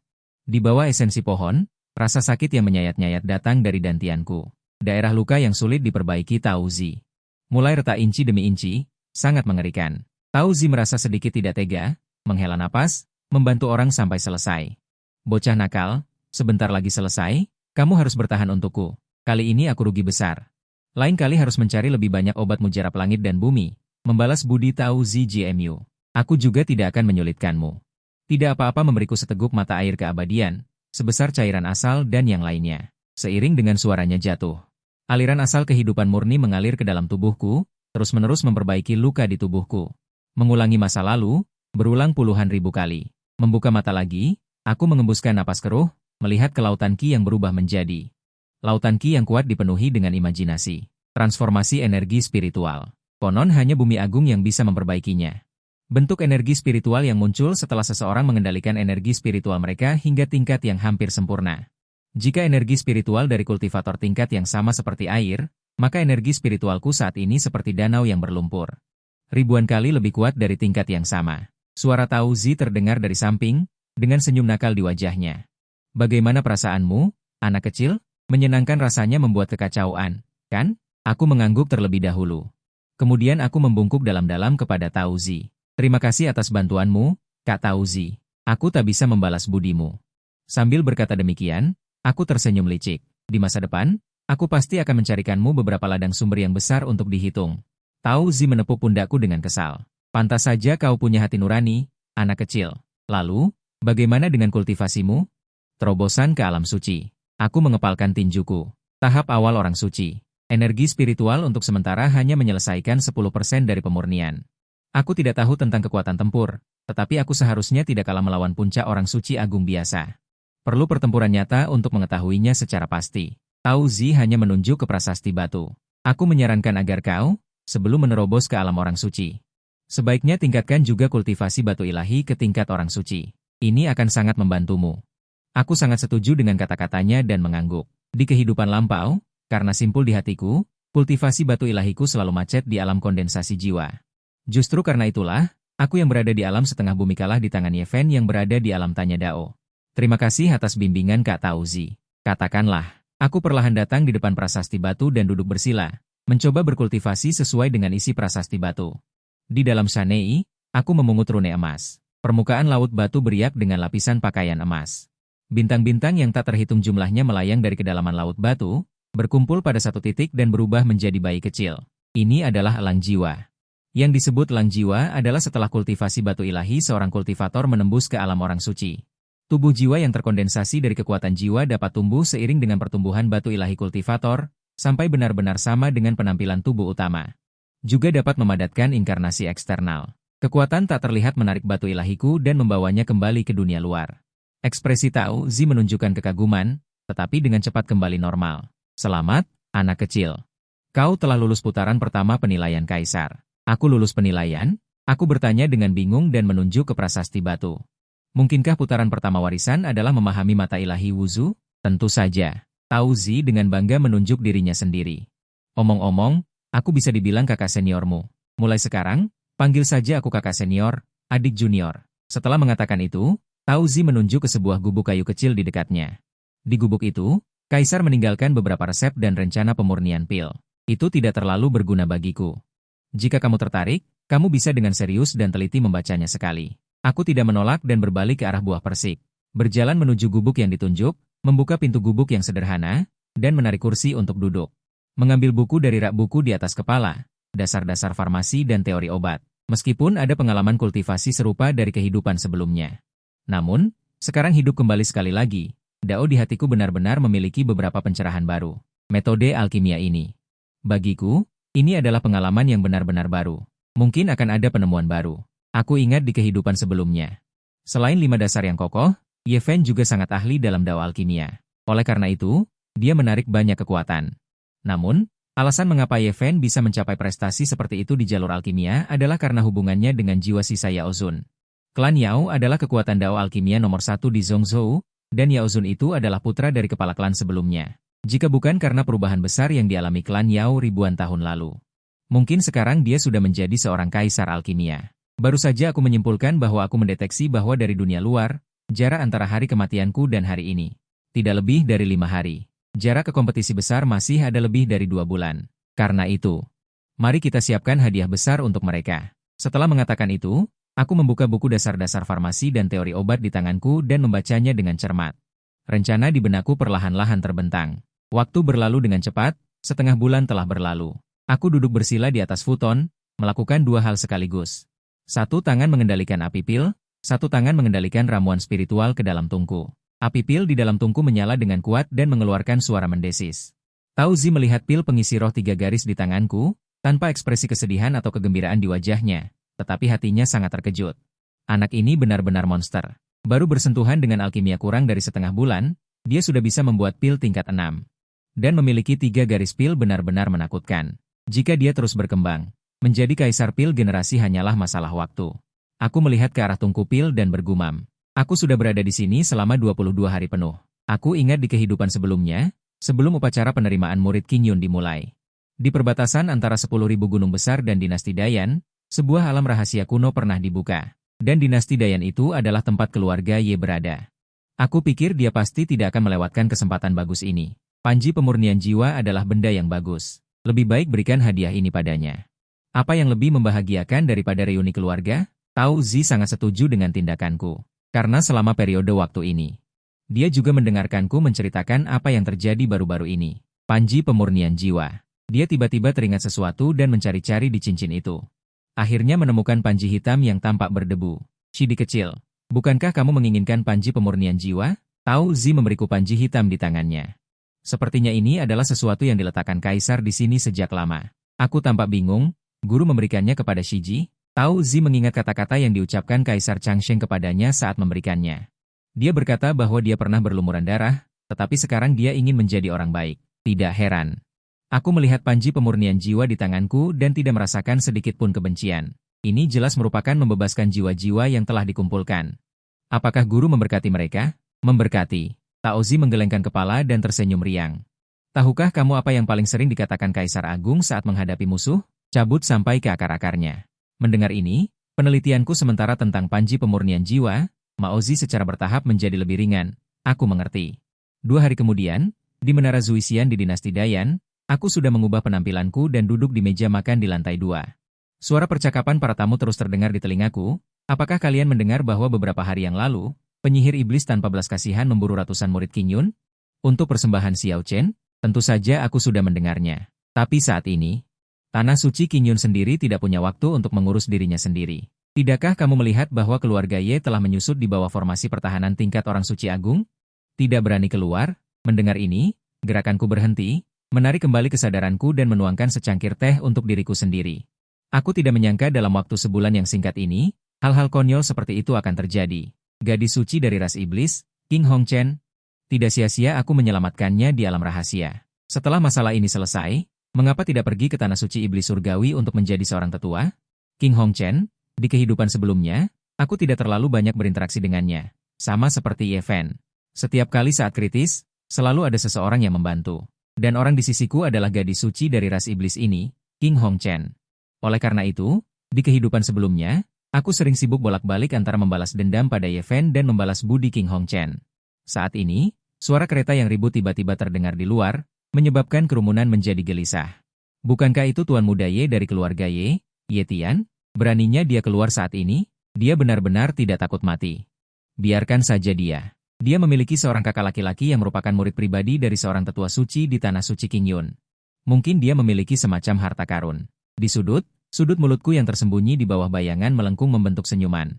Di bawah esensi pohon, rasa sakit yang menyayat-nyayat datang dari dantianku. Daerah luka yang sulit diperbaiki Taozi. Mulai retak inci demi inci, sangat mengerikan. Taozi merasa sedikit tidak tega, menghela napas, membantu orang sampai selesai. Bocah nakal, sebentar lagi selesai, kamu harus bertahan untukku. Kali ini aku rugi besar. Lain kali harus mencari lebih banyak obat mujarab langit dan bumi, membalas budi Taozi GMU. Aku juga tidak akan menyulitkanmu. Tidak apa-apa memberiku seteguk mata air keabadian, sebesar cairan asal dan yang lainnya. Seiring dengan suaranya jatuh. Aliran asal kehidupan murni mengalir ke dalam tubuhku, terus-menerus memperbaiki luka di tubuhku. Mengulangi masa lalu, berulang puluhan ribu kali. Membuka mata lagi, aku mengembuskan napas keruh, melihat ke lautan ki yang berubah menjadi. Lautan ki yang kuat dipenuhi dengan imajinasi. Transformasi energi spiritual. Konon hanya bumi agung yang bisa memperbaikinya. Bentuk energi spiritual yang muncul setelah seseorang mengendalikan energi spiritual mereka hingga tingkat yang hampir sempurna. Jika energi spiritual dari kultivator tingkat yang sama seperti air, maka energi spiritualku saat ini seperti danau yang berlumpur. Ribuan kali lebih kuat dari tingkat yang sama. Suara Taozi terdengar dari samping, dengan senyum nakal di wajahnya. Bagaimana perasaanmu, anak kecil? Menyenangkan rasanya membuat kekacauan, kan? Aku mengangguk terlebih dahulu. Kemudian aku membungkuk dalam-dalam kepada Taozi. Terima kasih atas bantuanmu, Kak Taozi. Aku tak bisa membalas budimu. Sambil berkata demikian, aku tersenyum licik. Di masa depan, aku pasti akan mencarikanmu beberapa ladang sumber yang besar untuk dihitung. Taozi menepuk pundakku dengan kesal. Pantas saja kau punya hati nurani, anak kecil. Lalu, bagaimana dengan kultivasimu? Terobosan ke alam suci. Aku mengepalkan tinjuku. Tahap awal orang suci. Energi spiritual untuk sementara hanya menyelesaikan 10% dari pemurnian. Aku tidak tahu tentang kekuatan tempur, tetapi aku seharusnya tidak kalah melawan puncak orang suci agung biasa. Perlu pertempuran nyata untuk mengetahuinya secara pasti. Tao Zi hanya menunjuk ke prasasti batu. Aku menyarankan agar kau, sebelum menerobos ke alam orang suci, sebaiknya tingkatkan juga kultivasi batu ilahi ke tingkat orang suci. Ini akan sangat membantumu. Aku sangat setuju dengan kata-katanya dan mengangguk. Di kehidupan lampau, karena simpul di hatiku, kultivasi batu ilahiku selalu macet di alam kondensasi jiwa. Justru karena itulah, aku yang berada di alam setengah bumi kalah di tangan Yeven yang berada di alam tanya Dao. Terima kasih atas bimbingan Kak Tao Zi. Katakanlah. Aku perlahan datang di depan prasasti batu dan duduk bersila, mencoba berkultivasi sesuai dengan isi prasasti batu. Di dalam Shanei, aku memungut rune emas. Permukaan laut batu beriak dengan lapisan pakaian emas. Bintang-bintang yang tak terhitung jumlahnya melayang dari kedalaman laut batu, berkumpul pada satu titik dan berubah menjadi bayi kecil. Ini adalah elang jiwa. Yang disebut elang jiwa adalah setelah kultivasi batu ilahi seorang kultivator menembus ke alam orang suci. Tubuh jiwa yang terkondensasi dari kekuatan jiwa dapat tumbuh seiring dengan pertumbuhan batu ilahi kultivator, sampai benar-benar sama dengan penampilan tubuh utama. Juga dapat memadatkan inkarnasi eksternal. Kekuatan tak terlihat menarik batu ilahiku dan membawanya kembali ke dunia luar. Ekspresi Tao Zi menunjukkan kekaguman, tetapi dengan cepat kembali normal. Selamat, anak kecil. Kau telah lulus putaran pertama penilaian kaisar. Aku lulus penilaian? Aku bertanya dengan bingung dan menunjuk ke prasasti batu. Mungkinkah putaran pertama warisan adalah memahami mata ilahi Wuzu? Tentu saja. Tao Zi dengan bangga menunjuk dirinya sendiri. Omong-omong, aku bisa dibilang kakak seniormu. Mulai sekarang, panggil saja aku kakak senior, adik junior. Setelah mengatakan itu, Tao Zi menunjuk ke sebuah gubuk kayu kecil di dekatnya. Di gubuk itu, Kaisar meninggalkan beberapa resep dan rencana pemurnian pil. Itu tidak terlalu berguna bagiku. Jika kamu tertarik, kamu bisa dengan serius dan teliti membacanya sekali. Aku tidak menolak dan berbalik ke arah buah persik. Berjalan menuju gubuk yang ditunjuk, membuka pintu gubuk yang sederhana, dan menarik kursi untuk duduk. Mengambil buku dari rak buku di atas kepala, dasar-dasar farmasi dan teori obat. Meskipun ada pengalaman kultivasi serupa dari kehidupan sebelumnya. Namun, sekarang hidup kembali sekali lagi. Dao di hatiku benar-benar memiliki beberapa pencerahan baru. Metode alkimia ini. Bagiku, ini adalah pengalaman yang benar-benar baru. Mungkin akan ada penemuan baru. Aku ingat di kehidupan sebelumnya. Selain 5 dasar yang kokoh, Yeven juga sangat ahli dalam Dao alkimia. Oleh karena itu, dia menarik banyak kekuatan. Namun, alasan mengapa Yeven bisa mencapai prestasi seperti itu di jalur alkimia adalah karena hubungannya dengan jiwa sisa Yaozun. Klan Yao adalah kekuatan Dao alkimia nomor 1 di Zhongzhou, dan Yaozun itu adalah putra dari kepala klan sebelumnya. Jika bukan karena perubahan besar yang dialami klan Yao ribuan tahun lalu. Mungkin sekarang dia sudah menjadi seorang kaisar alkimia. Baru saja aku menyimpulkan bahwa aku mendeteksi bahwa dari dunia luar, jarak antara hari kematianku dan hari ini tidak lebih dari 5 hari. Jarak ke kompetisi besar masih ada lebih dari 2 bulan. Karena itu, mari kita siapkan hadiah besar untuk mereka. Setelah mengatakan itu, aku membuka buku dasar-dasar farmasi dan teori obat di tanganku dan membacanya dengan cermat. Rencana di benakku perlahan-lahan terbentang. Waktu berlalu dengan cepat, setengah bulan telah berlalu. Aku duduk bersila di atas futon, melakukan 2 hal sekaligus. Satu tangan mengendalikan api pil, satu tangan mengendalikan ramuan spiritual ke dalam tungku. Api pil di dalam tungku menyala dengan kuat dan mengeluarkan suara mendesis. Tao Zi melihat pil pengisi roh 3 garis di tanganku, tanpa ekspresi kesedihan atau kegembiraan di wajahnya, tetapi hatinya sangat terkejut. Anak ini benar-benar monster. Baru bersentuhan dengan alkimia kurang dari setengah bulan, dia sudah bisa membuat pil tingkat 6. Dan memiliki 3 garis pil benar-benar menakutkan. Jika dia terus berkembang, menjadi kaisar pil generasi hanyalah masalah waktu. Aku melihat ke arah tungku pil dan bergumam. Aku sudah berada di sini selama 22 hari penuh. Aku ingat di kehidupan sebelumnya, sebelum upacara penerimaan murid Qing Yun dimulai. Di perbatasan antara 10.000 gunung besar dan dinasti Dayan, sebuah alam rahasia kuno pernah dibuka. Dan dinasti Dayan itu adalah tempat keluarga Ye berada. Aku pikir dia pasti tidak akan melewatkan kesempatan bagus ini. Panji pemurnian jiwa adalah benda yang bagus. Lebih baik berikan hadiah ini padanya. Apa yang lebih membahagiakan daripada reuni keluarga? Tao Zi sangat setuju dengan tindakanku. Karena selama periode waktu ini, dia juga mendengarkanku menceritakan apa yang terjadi baru-baru ini. Panji pemurnian jiwa. Dia tiba-tiba teringat sesuatu dan mencari-cari di cincin itu. Akhirnya menemukan panji hitam yang tampak berdebu. Shidi kecil, bukankah kamu menginginkan panji pemurnian jiwa? Tao Zi memberiku panji hitam di tangannya. Sepertinya ini adalah sesuatu yang diletakkan kaisar di sini sejak lama. Aku tampak bingung, guru memberikannya kepada Shiji. Tao Zi mengingat kata-kata yang diucapkan Kaisar Changsheng kepadanya saat memberikannya. Dia berkata bahwa dia pernah berlumuran darah, tetapi sekarang dia ingin menjadi orang baik. Tidak heran. Aku melihat panji pemurnian jiwa di tanganku dan tidak merasakan sedikit pun kebencian. Ini jelas merupakan membebaskan jiwa-jiwa yang telah dikumpulkan. Apakah guru memberkati mereka? Memberkati. Tao Zi menggelengkan kepala dan tersenyum riang. Tahukah kamu apa yang paling sering dikatakan Kaisar Agung saat menghadapi musuh? Cabut sampai ke akar-akarnya. Mendengar ini, penelitianku sementara tentang panji pemurnian jiwa, Maozi secara bertahap menjadi lebih ringan. Aku mengerti. 2 hari kemudian, di Menara Zuisian di Dinasti Dayan, aku sudah mengubah penampilanku dan duduk di meja makan di lantai 2. Suara percakapan para tamu terus terdengar di telingaku. Apakah kalian mendengar bahwa beberapa hari yang lalu, penyihir iblis tanpa belas kasihan memburu ratusan murid Qing Yun? Untuk persembahan Xiao Chen? Tentu saja aku sudah mendengarnya. Tapi saat ini, Tanah Suci Qing Yun sendiri tidak punya waktu untuk mengurus dirinya sendiri. Tidakkah kamu melihat bahwa keluarga Ye telah menyusut di bawah formasi pertahanan tingkat orang suci agung? Tidak berani keluar? Mendengar ini, gerakanku berhenti, menarik kembali kesadaranku dan menuangkan secangkir teh untuk diriku sendiri. Aku tidak menyangka dalam waktu sebulan yang singkat ini, hal-hal konyol seperti itu akan terjadi. Gadis suci dari ras iblis, King Hongchen. Tidak sia-sia aku menyelamatkannya di alam rahasia. Setelah masalah ini selesai, mengapa tidak pergi ke tanah suci iblis surgawi untuk menjadi seorang tetua? King Hongchen, di kehidupan sebelumnya, aku tidak terlalu banyak berinteraksi dengannya. Sama seperti Ye Fen. Setiap kali saat kritis, selalu ada seseorang yang membantu. Dan orang di sisiku adalah gadis suci dari ras iblis ini, King Hongchen. Oleh karena itu, di kehidupan sebelumnya, aku sering sibuk bolak-balik antara membalas dendam pada Ye Fen dan membalas budi King Hongchen. Saat ini, suara kereta yang ribut tiba-tiba terdengar di luar, menyebabkan kerumunan menjadi gelisah. Bukankah itu Tuan Muda Ye dari keluarga Ye, Ye Tian? Beraninya dia keluar saat ini? Dia benar-benar tidak takut mati. Biarkan saja dia. Dia memiliki seorang kakak laki-laki yang merupakan murid pribadi dari seorang tetua suci di Tanah Suci Qing Yun. Mungkin dia memiliki semacam harta karun. Di sudut mulutku yang tersembunyi di bawah bayangan melengkung membentuk senyuman.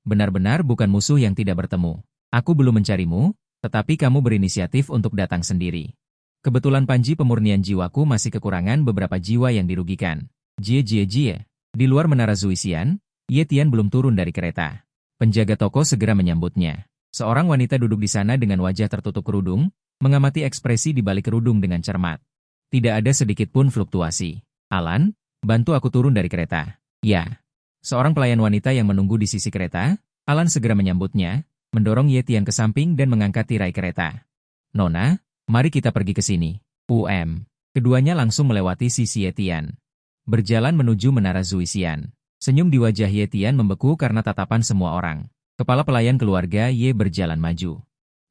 Benar-benar bukan musuh yang tidak bertemu. Aku belum mencarimu, tetapi kamu berinisiatif untuk datang sendiri. Kebetulan panji pemurnian jiwaku masih kekurangan beberapa jiwa yang dirugikan. Jie. Di luar Menara Zuisian, Ye Tian belum turun dari kereta. Penjaga toko segera menyambutnya. Seorang wanita duduk di sana dengan wajah tertutup kerudung, mengamati ekspresi di balik kerudung dengan cermat. Tidak ada sedikit pun fluktuasi. Alan, bantu aku turun dari kereta. Ya. Seorang pelayan wanita yang menunggu di sisi kereta, Alan segera menyambutnya, mendorong Ye Tian ke samping dan mengangkat tirai kereta. Nona, mari kita pergi ke sini. Keduanya langsung melewati sisi Ye Tian. Berjalan menuju Menara Zuisian. Senyum di wajah Ye Tian membeku karena tatapan semua orang. Kepala pelayan keluarga Ye berjalan maju.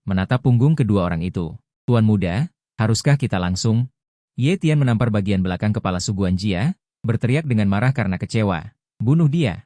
Menatap punggung kedua orang itu. Tuan muda, haruskah kita langsung? Ye Tian menampar bagian belakang kepala Suguan Jia, berteriak dengan marah karena kecewa. Bunuh dia.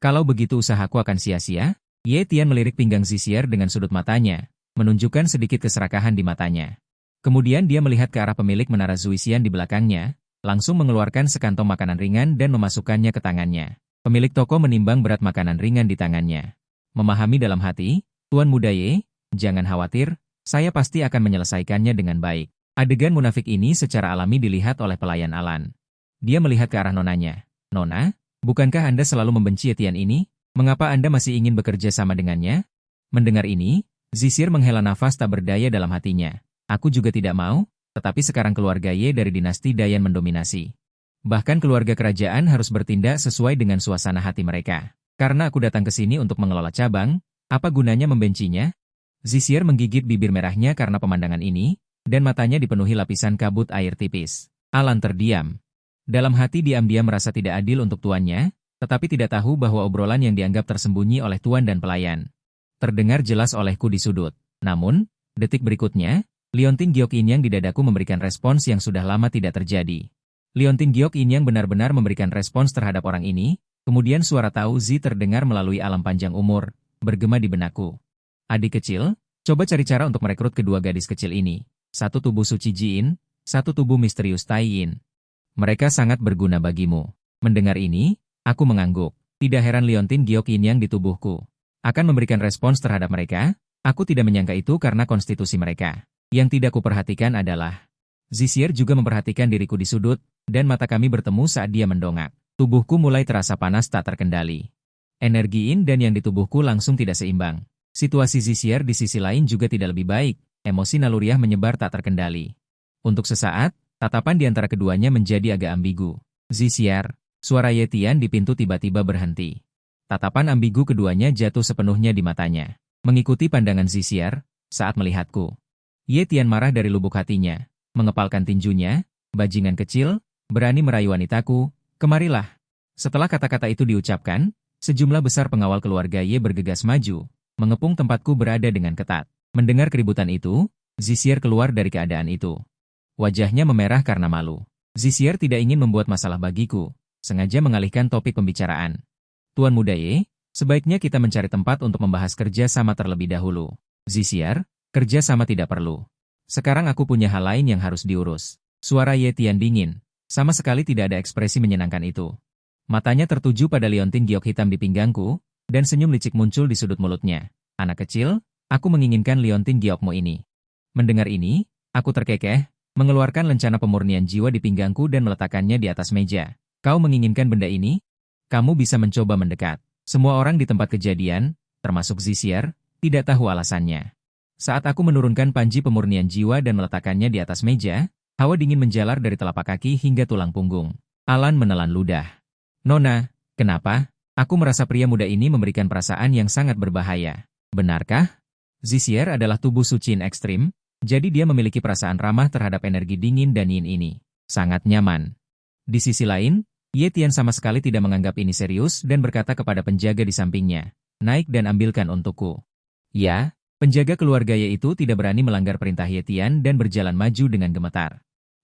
Kalau begitu usahaku akan sia-sia? Ye Tian melirik pinggang Zixier dengan sudut matanya, menunjukkan sedikit keserakahan di matanya. Kemudian dia melihat ke arah pemilik Menara Zuisian di belakangnya, langsung mengeluarkan sekantong makanan ringan dan memasukkannya ke tangannya. Pemilik toko menimbang berat makanan ringan di tangannya. Memahami dalam hati, Tuan Muda Ye, jangan khawatir, saya pasti akan menyelesaikannya dengan baik. Adegan munafik ini secara alami dilihat oleh pelayan Alan. Dia melihat ke arah nonanya. Nona, bukankah Anda selalu membenci Etian ini? Mengapa Anda masih ingin bekerja sama dengannya? Mendengar ini, Zixier menghela nafas tak berdaya dalam hatinya. Aku juga tidak mau, tetapi sekarang keluarga Ye dari dinasti Dayan mendominasi. Bahkan keluarga kerajaan harus bertindak sesuai dengan suasana hati mereka. Karena aku datang ke sini untuk mengelola cabang, apa gunanya membencinya? Zixier menggigit bibir merahnya karena pemandangan ini, dan matanya dipenuhi lapisan kabut air tipis. Alan terdiam. Dalam hati diam-diam merasa tidak adil untuk tuannya, tetapi tidak tahu bahwa obrolan yang dianggap tersembunyi oleh tuan dan pelayan terdengar jelas olehku di sudut. Namun, detik berikutnya, Liontin Giok Inyang di dadaku memberikan respons yang sudah lama tidak terjadi. Liontin Giok Inyang benar-benar memberikan respons terhadap orang ini, kemudian suara Tao Zi terdengar melalui alam panjang umur, bergema di benakku. Adik kecil, coba cari cara untuk merekrut kedua gadis kecil ini. Satu tubuh suci Jiin, satu tubuh misterius Tai Yin. Mereka sangat berguna bagimu. Mendengar ini, aku mengangguk. Tidak heran Liontin Giok Inyang di tubuhku akan memberikan respons terhadap mereka, Aku tidak menyangka itu karena konstitusi mereka. Yang tidak kuperhatikan adalah Zixier juga memperhatikan diriku di sudut, dan mata kami bertemu saat dia mendongak. Tubuhku mulai terasa panas tak terkendali. Energi yin dan yang di tubuhku langsung tidak seimbang. Situasi Zixier di sisi lain juga tidak lebih baik, emosi naluriah menyebar tak terkendali. Untuk sesaat, tatapan di antara keduanya menjadi agak ambigu. Zixier, suara Ye Tian di pintu tiba-tiba berhenti. Tatapan ambigu keduanya jatuh sepenuhnya di matanya. Mengikuti pandangan Zixier, saat melihatku. Ye Tian marah dari lubuk hatinya, mengepalkan tinjunya, bajingan kecil, berani merayu wanitaku, kemarilah. Setelah kata-kata itu diucapkan, sejumlah besar pengawal keluarga Ye bergegas maju, mengepung tempatku berada dengan ketat. Mendengar keributan itu, Zixier keluar dari keadaan itu. Wajahnya memerah karena malu. Zixier tidak ingin membuat masalah bagiku, sengaja mengalihkan topik pembicaraan. Tuan Muda Ye, sebaiknya kita mencari tempat untuk membahas kerja sama terlebih dahulu. Zixier, kerja sama tidak perlu. Sekarang aku punya hal lain yang harus diurus. Suara Ye Tian dingin, sama sekali tidak ada ekspresi menyenangkan itu. Matanya tertuju pada liontin giok hitam di pinggangku, dan senyum licik muncul di sudut mulutnya. Anak kecil, aku menginginkan liontin giokmu ini. Mendengar ini, aku terkekeh, mengeluarkan lencana pemurnian jiwa di pinggangku dan meletakkannya di atas meja. Kau menginginkan benda ini? Kamu bisa mencoba mendekat. Semua orang di tempat kejadian, termasuk Zixier, tidak tahu alasannya. Saat aku menurunkan panji pemurnian jiwa dan meletakkannya di atas meja, hawa dingin menjalar dari telapak kaki hingga tulang punggung. Alan menelan ludah. Nona, kenapa? Aku merasa pria muda ini memberikan perasaan yang sangat berbahaya. Benarkah? Zixier adalah tubuh suci ekstrim, jadi dia memiliki perasaan ramah terhadap energi dingin dan yin ini. Sangat nyaman. Di sisi lain, Ye Tian sama sekali tidak menganggap ini serius dan berkata kepada penjaga di sampingnya, naik dan ambilkan untukku. Ya, penjaga keluarga Ye itu tidak berani melanggar perintah Ye Tian dan berjalan maju dengan gemetar.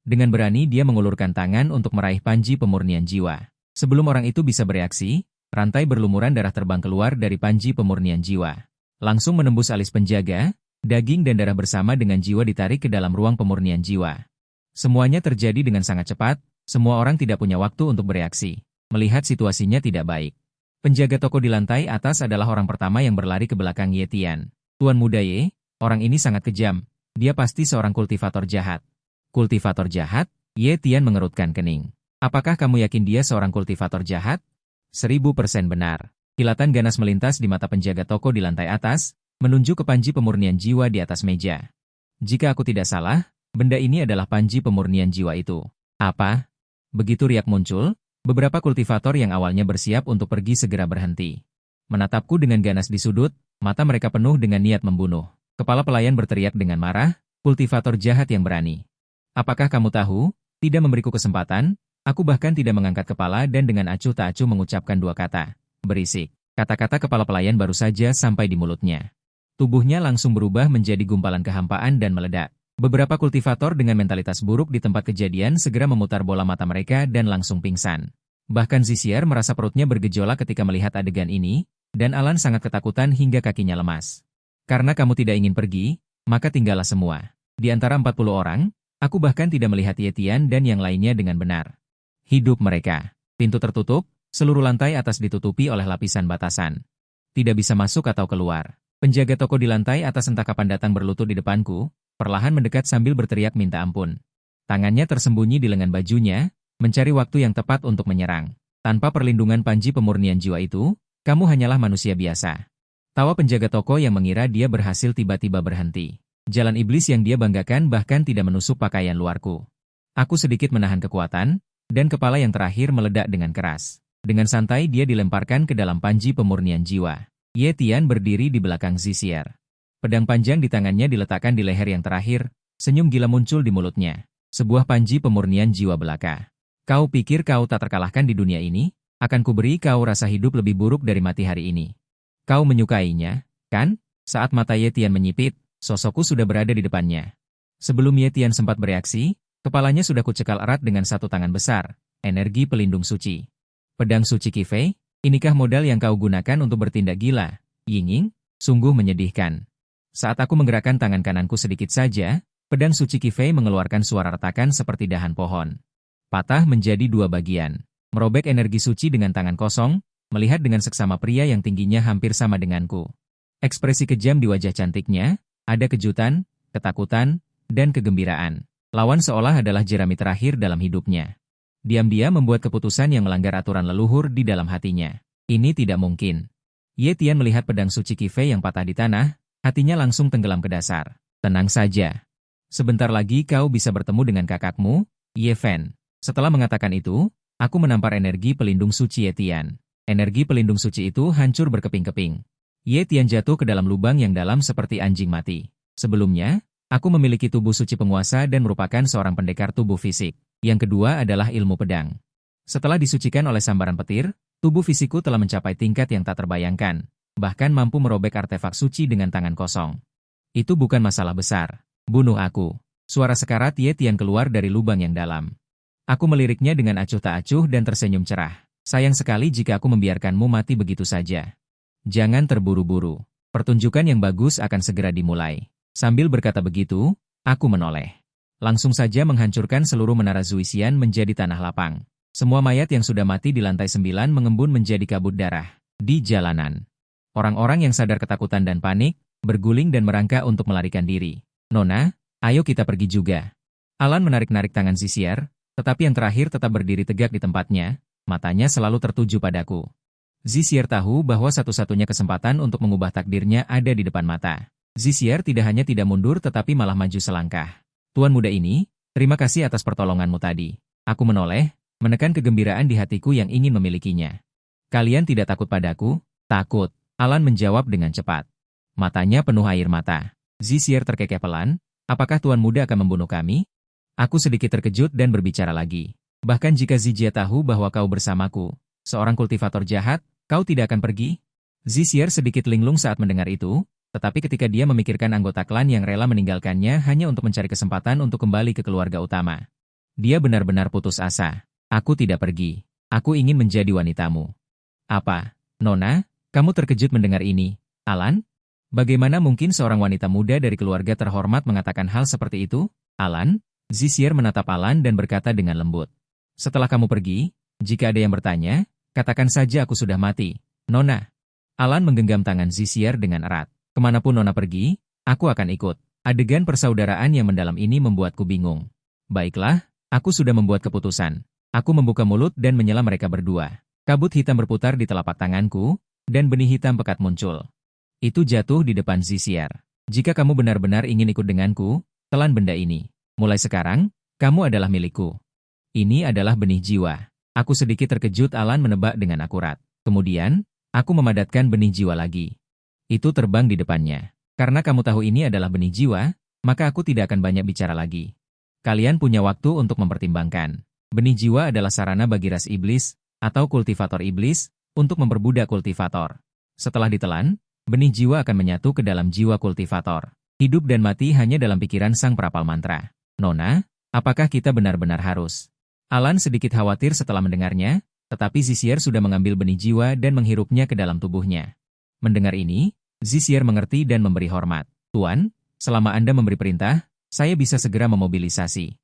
Dengan berani dia mengulurkan tangan untuk meraih panji pemurnian jiwa. Sebelum orang itu bisa bereaksi, rantai berlumuran darah terbang keluar dari panji pemurnian jiwa. Langsung menembus alis penjaga, daging dan darah bersama dengan jiwa ditarik ke dalam ruang pemurnian jiwa. Semuanya terjadi dengan sangat cepat. Semua orang tidak punya waktu untuk bereaksi. Melihat situasinya tidak baik. Penjaga toko di lantai atas adalah orang pertama yang berlari ke belakang Ye Tian. Tuan Muda Ye, orang ini sangat kejam. Dia pasti seorang kultivator jahat. Kultivator jahat? Ye Tian mengerutkan kening. Apakah kamu yakin dia seorang kultivator jahat? 1000% benar. Kilatan ganas melintas di mata penjaga toko di lantai atas, menunjuk ke panji pemurnian jiwa di atas meja. Jika aku tidak salah, benda ini adalah panji pemurnian jiwa itu. Apa? Begitu riak muncul, beberapa kultivator yang awalnya bersiap untuk pergi segera berhenti. Menatapku dengan ganas di sudut, mata mereka penuh dengan niat membunuh. Kepala pelayan berteriak dengan marah, kultivator jahat yang berani. Apakah kamu tahu, tidak memberiku kesempatan, aku bahkan tidak mengangkat kepala dan dengan acuh tak acuh mengucapkan dua kata. Berisik. Kata-kata kepala pelayan baru saja sampai di mulutnya. Tubuhnya langsung berubah menjadi gumpalan kehampaan dan meledak. Beberapa kultivator dengan mentalitas buruk di tempat kejadian segera memutar bola mata mereka dan langsung pingsan. Bahkan Zixier merasa perutnya bergejolak ketika melihat adegan ini, dan Alan sangat ketakutan hingga kakinya lemas. Karena kamu tidak ingin pergi, maka tinggallah semua. Di antara 40 orang, aku bahkan tidak melihat Ye Tian dan yang lainnya dengan benar. Hidup mereka. Pintu tertutup, seluruh lantai atas ditutupi oleh lapisan batasan. Tidak bisa masuk atau keluar. Penjaga toko di lantai atas entah kapan datang berlutut di depanku, perlahan mendekat sambil berteriak minta ampun. Tangannya tersembunyi di lengan bajunya, mencari waktu yang tepat untuk menyerang. Tanpa perlindungan panji pemurnian jiwa itu, kamu hanyalah manusia biasa. Tawa penjaga toko yang mengira dia berhasil tiba-tiba berhenti. Jalan iblis yang dia banggakan bahkan tidak menusuk pakaian luarku. Aku sedikit menahan kekuatan, dan kepala yang terakhir meledak dengan keras. Dengan santai dia dilemparkan ke dalam panji pemurnian jiwa. Ye Tian berdiri di belakang Zixier. Pedang panjang di tangannya diletakkan di leher yang terakhir, senyum gila muncul di mulutnya. Sebuah panji pemurnian jiwa belaka. Kau pikir kau tak terkalahkan di dunia ini? Akan kuberi kau rasa hidup lebih buruk dari mati hari ini. Kau menyukainya, kan? Saat mata Ye Tian menyipit, sosokku sudah berada di depannya. Sebelum Ye Tian sempat bereaksi, kepalanya sudah kucekal erat dengan satu tangan besar, energi pelindung suci. Pedang suci Qifei, inikah modal yang kau gunakan untuk bertindak gila? Yingying, sungguh menyedihkan. Saat aku menggerakkan tangan kananku sedikit saja, pedang suci Qifei mengeluarkan suara retakan seperti dahan pohon. Patah menjadi dua bagian. Merobek energi suci dengan tangan kosong, melihat dengan seksama pria yang tingginya hampir sama denganku. Ekspresi kejam di wajah cantiknya, ada kejutan, ketakutan, dan kegembiraan. Lawan seolah adalah jerami terakhir dalam hidupnya. Diam-diam membuat keputusan yang melanggar aturan leluhur di dalam hatinya. Ini tidak mungkin. Ye Tian melihat pedang suci Qi Fei yang patah di tanah, hatinya langsung tenggelam ke dasar. Tenang saja. Sebentar lagi kau bisa bertemu dengan kakakmu, Ye Fen. Setelah mengatakan itu, aku menampar energi pelindung suci Ye Tian. Energi pelindung suci itu hancur berkeping-keping. Ye Tian jatuh ke dalam lubang yang dalam seperti anjing mati. Sebelumnya, aku memiliki tubuh suci penguasa dan merupakan seorang pendekar tubuh fisik. Yang kedua adalah ilmu pedang. Setelah disucikan oleh sambaran petir, tubuh fisikku telah mencapai tingkat yang tak terbayangkan. Bahkan mampu merobek artefak suci dengan tangan kosong. Itu bukan masalah besar. Bunuh aku. Suara sekarat Ye Tian keluar dari lubang yang dalam. Aku meliriknya dengan acuh tak acuh dan tersenyum cerah. Sayang sekali jika aku membiarkanmu mati begitu saja. Jangan terburu-buru. Pertunjukan yang bagus akan segera dimulai. Sambil berkata begitu, aku menoleh. Langsung saja menghancurkan seluruh menara Zuisian menjadi tanah lapang. Semua mayat yang sudah mati di lantai 9 mengembun menjadi kabut darah. Di jalanan, orang-orang yang sadar ketakutan dan panik, berguling dan merangkak untuk melarikan diri. Nona, ayo kita pergi juga. Alan menarik-narik tangan Zisier, tetapi yang terakhir tetap berdiri tegak di tempatnya, matanya selalu tertuju padaku. Zisier tahu bahwa satu-satunya kesempatan untuk mengubah takdirnya ada di depan mata. Zisier tidak hanya tidak mundur tetapi malah maju selangkah. Tuan muda ini, terima kasih atas pertolonganmu tadi. Aku menoleh, menekan kegembiraan di hatiku yang ingin memilikinya. Kalian tidak takut padaku? Takut. Alan menjawab dengan cepat. Matanya penuh air mata. Zisier terkekeh pelan, apakah tuan muda akan membunuh kami? Aku sedikit terkejut dan berbicara lagi. Bahkan jika Zijia tahu bahwa kau bersamaku, seorang kultivator jahat, kau tidak akan pergi? Zisier sedikit linglung saat mendengar itu, tetapi ketika dia memikirkan anggota klan yang rela meninggalkannya hanya untuk mencari kesempatan untuk kembali ke keluarga utama. Dia benar-benar putus asa. Aku tidak pergi. Aku ingin menjadi wanitamu. Apa? Nona, kamu terkejut mendengar ini, Alan? Bagaimana mungkin seorang wanita muda dari keluarga terhormat mengatakan hal seperti itu? Alan? Zisier menatap Alan dan berkata dengan lembut. Setelah kamu pergi, jika ada yang bertanya, katakan saja aku sudah mati, Nona. Alan menggenggam tangan Zisier dengan erat. Kemanapun Nona pergi, aku akan ikut. Adegan persaudaraan yang mendalam ini membuatku bingung. Baiklah, aku sudah membuat keputusan. Aku membuka mulut dan menyela mereka berdua. Kabut hitam berputar di telapak tanganku, dan benih hitam pekat muncul. Itu jatuh di depan Zisier. Jika kamu benar-benar ingin ikut denganku, telan benda ini. Mulai sekarang, kamu adalah milikku. Ini adalah benih jiwa. Aku sedikit terkejut Alan menebak dengan akurat. Kemudian, aku memadatkan benih jiwa lagi. Itu terbang di depannya. Karena kamu tahu ini adalah benih jiwa, maka aku tidak akan banyak bicara lagi. Kalian punya waktu untuk mempertimbangkan. Benih jiwa adalah sarana bagi ras iblis, atau kultivator iblis, untuk memperbudak kultivator. Setelah ditelan, benih jiwa akan menyatu ke dalam jiwa kultivator. Hidup dan mati hanya dalam pikiran sang perapal mantra. Nona, apakah kita benar-benar harus? Alan sedikit khawatir setelah mendengarnya, tetapi Zisier sudah mengambil benih jiwa dan menghirupnya ke dalam tubuhnya. Mendengar ini, Zisier mengerti dan memberi hormat. Tuan, selama Anda memberi perintah, saya bisa segera memobilisasi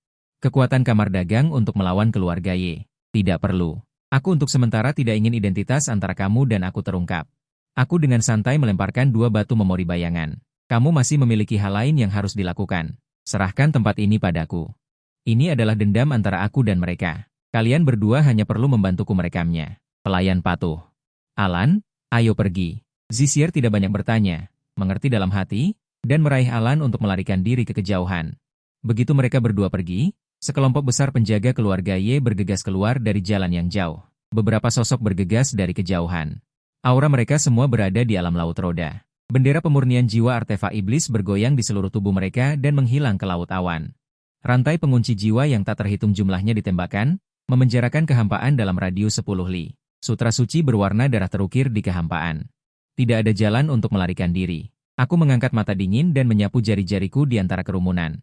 kekuatan kamar dagang untuk melawan keluarga Ye. Tidak perlu. Aku untuk sementara tidak ingin identitas antara kamu dan aku terungkap. Aku dengan santai melemparkan 2 batu memori bayangan. Kamu masih memiliki hal lain yang harus dilakukan. Serahkan tempat ini padaku. Ini adalah dendam antara aku dan mereka. Kalian berdua hanya perlu membantuku merekamnya. Pelayan patuh. Alan, ayo pergi. Zisier tidak banyak bertanya, mengerti dalam hati, dan meraih Alan untuk melarikan diri ke kejauhan. Begitu mereka berdua pergi, sekelompok besar penjaga keluarga Ye bergegas keluar dari jalan yang jauh. Beberapa sosok bergegas dari kejauhan. Aura mereka semua berada di alam laut roda. Bendera pemurnian jiwa artefak iblis bergoyang di seluruh tubuh mereka dan menghilang ke laut awan. Rantai pengunci jiwa yang tak terhitung jumlahnya ditembakkan, memenjarakan kehampaan dalam radius 10 li. Sutra suci berwarna darah terukir di kehampaan. Tidak ada jalan untuk melarikan diri. Aku mengangkat mata dingin dan menyapu jari-jariku di antara kerumunan.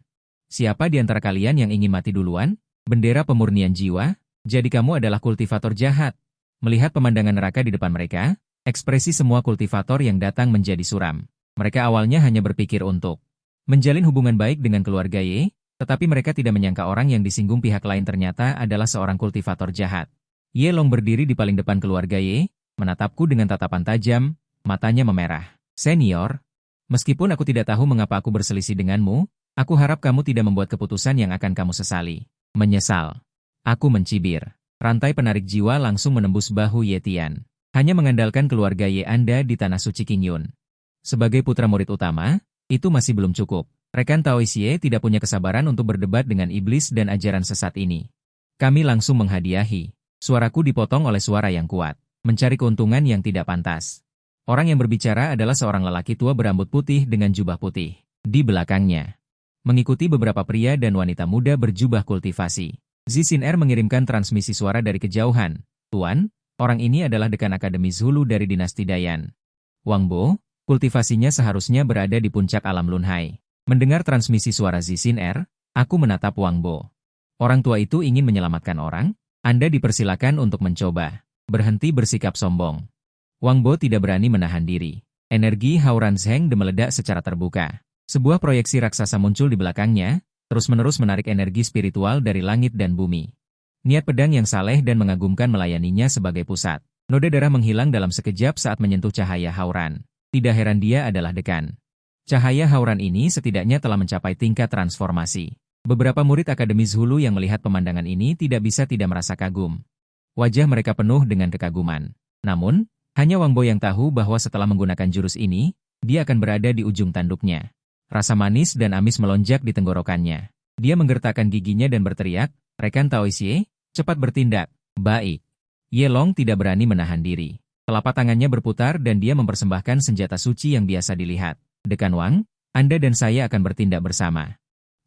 Siapa di antara kalian yang ingin mati duluan? Bendera pemurnian jiwa? Jadi kamu adalah kultivator jahat. Melihat pemandangan neraka di depan mereka, ekspresi semua kultivator yang datang menjadi suram. Mereka awalnya hanya berpikir untuk menjalin hubungan baik dengan keluarga Ye, tetapi mereka tidak menyangka orang yang disinggung pihak lain ternyata adalah seorang kultivator jahat. Ye Long berdiri di paling depan keluarga Ye, menatapku dengan tatapan tajam, matanya memerah. Senior, meskipun aku tidak tahu mengapa aku berselisih denganmu, aku harap kamu tidak membuat keputusan yang akan kamu sesali. Menyesal. Aku mencibir. Rantai penarik jiwa langsung menembus bahu Ye Tian. Hanya mengandalkan keluarga Ye Anda di tanah suci Qingyun. Sebagai putra murid utama, itu masih belum cukup. Rekan Taoisie tidak punya kesabaran untuk berdebat dengan iblis dan ajaran sesat ini. Kami langsung menghadiahi. Suaraku dipotong oleh suara yang kuat. Mencari keuntungan yang tidak pantas. Orang yang berbicara adalah seorang lelaki tua berambut putih dengan jubah putih. Di belakangnya, mengikuti beberapa pria dan wanita muda berjubah kultivasi. Zixin Er mengirimkan transmisi suara dari kejauhan. Tuan, orang ini adalah dekan Akademi Zulu dari dinasti Dayan. Wang Bo, kultivasinya seharusnya berada di puncak alam Lunhai. Mendengar transmisi suara Zixin Er, aku menatap Wang Bo. Orang tua itu ingin menyelamatkan orang? Anda dipersilakan untuk mencoba. Berhenti bersikap sombong. Wang Bo tidak berani menahan diri. Energi Hauran Zheng meledak secara terbuka. Sebuah proyeksi raksasa muncul di belakangnya, terus-menerus menarik energi spiritual dari langit dan bumi. Niat pedang yang saleh dan mengagumkan melayaninya sebagai pusat. Noda darah menghilang dalam sekejap saat menyentuh cahaya Hauran. Tidak heran dia adalah dekan. Cahaya Hauran ini setidaknya telah mencapai tingkat transformasi. Beberapa murid Akademi Zulu yang melihat pemandangan ini tidak bisa tidak merasa kagum. Wajah mereka penuh dengan kekaguman. Namun, hanya Wang Bo yang tahu bahwa setelah menggunakan jurus ini, dia akan berada di ujung tanduknya. Rasa manis dan amis melonjak di tenggorokannya. Dia menggertakkan giginya dan berteriak, "Rekan Taoisie, cepat bertindak." Baik. Ye Long tidak berani menahan diri. Telapak tangannya berputar dan dia mempersembahkan senjata suci yang biasa dilihat. Dekan Wang, Anda dan saya akan bertindak bersama.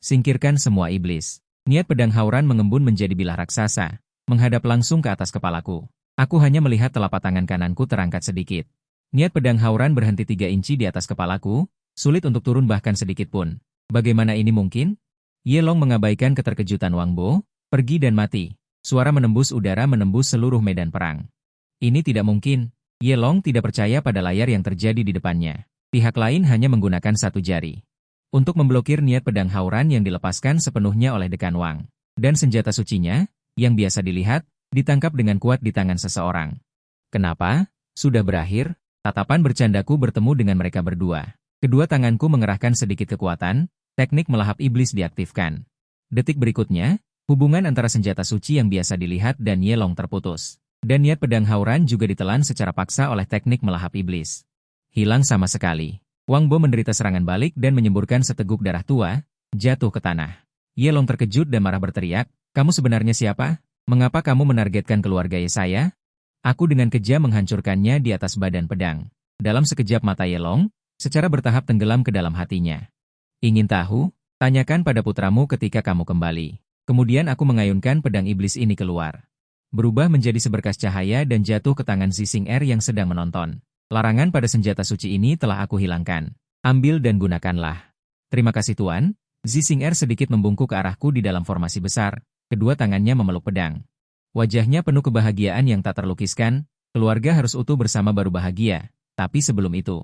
Singkirkan semua iblis. Niat pedang Hauran mengembun menjadi bilah raksasa, menghadap langsung ke atas kepalaku. Aku hanya melihat telapak tangan kananku terangkat sedikit. Niat pedang Hauran berhenti 3 inci di atas kepalaku, sulit untuk turun bahkan sedikit pun. Bagaimana ini mungkin? Ye Long mengabaikan keterkejutan Wang Bo, pergi dan mati. Suara menembus udara menembus seluruh medan perang. Ini tidak mungkin. Ye Long tidak percaya pada layar yang terjadi di depannya. Pihak lain hanya menggunakan satu jari untuk memblokir niat pedang Hauran yang dilepaskan sepenuhnya oleh dekan Wang. Dan senjata sucinya, yang biasa dilihat, ditangkap dengan kuat di tangan seseorang. Kenapa? Sudah berakhir? Tatapan bercandaku bertemu dengan mereka berdua. Kedua tanganku mengerahkan sedikit kekuatan, teknik melahap iblis diaktifkan. Detik berikutnya, hubungan antara senjata suci yang biasa dilihat dan Ye Long terputus. Dan niat pedang Hauran juga ditelan secara paksa oleh teknik melahap iblis. Hilang sama sekali. Wang Bo menderita serangan balik dan menyemburkan seteguk darah tua, jatuh ke tanah. Ye Long terkejut dan marah berteriak, "Kamu sebenarnya siapa? Mengapa kamu menargetkan keluarga saya?" Aku dengan kejam menghancurkannya di atas badan pedang. Dalam sekejap mata Ye Long, secara bertahap tenggelam ke dalam hatinya. "Ingin tahu? Tanyakan pada putramu ketika kamu kembali." Kemudian aku mengayunkan pedang iblis ini keluar. Berubah menjadi seberkas cahaya dan jatuh ke tangan Zixin Er yang sedang menonton. Larangan pada senjata suci ini telah aku hilangkan. Ambil dan gunakanlah. Terima kasih Tuan. Zixin Er sedikit membungkuk ke arahku di dalam formasi besar. Kedua tangannya memeluk pedang. Wajahnya penuh kebahagiaan yang tak terlukiskan. Keluarga harus utuh bersama baru bahagia. Tapi sebelum itu,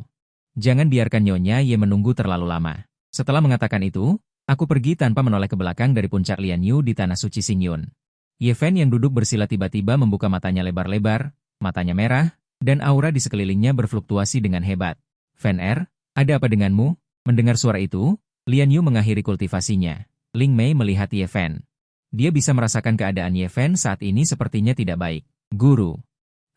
jangan biarkan Nyonya Ye menunggu terlalu lama. Setelah mengatakan itu, aku pergi tanpa menoleh ke belakang dari puncak Lian Yu di tanah suci Xingyun. Ye Fen yang duduk bersila tiba-tiba membuka matanya lebar-lebar, matanya merah, dan aura di sekelilingnya berfluktuasi dengan hebat. "Fen Er, ada apa denganmu?" Mendengar suara itu, Lian Yu mengakhiri kultivasinya. Ling Mei melihat Ye Fen. Dia bisa merasakan keadaan Ye Fen saat ini sepertinya tidak baik. "Guru,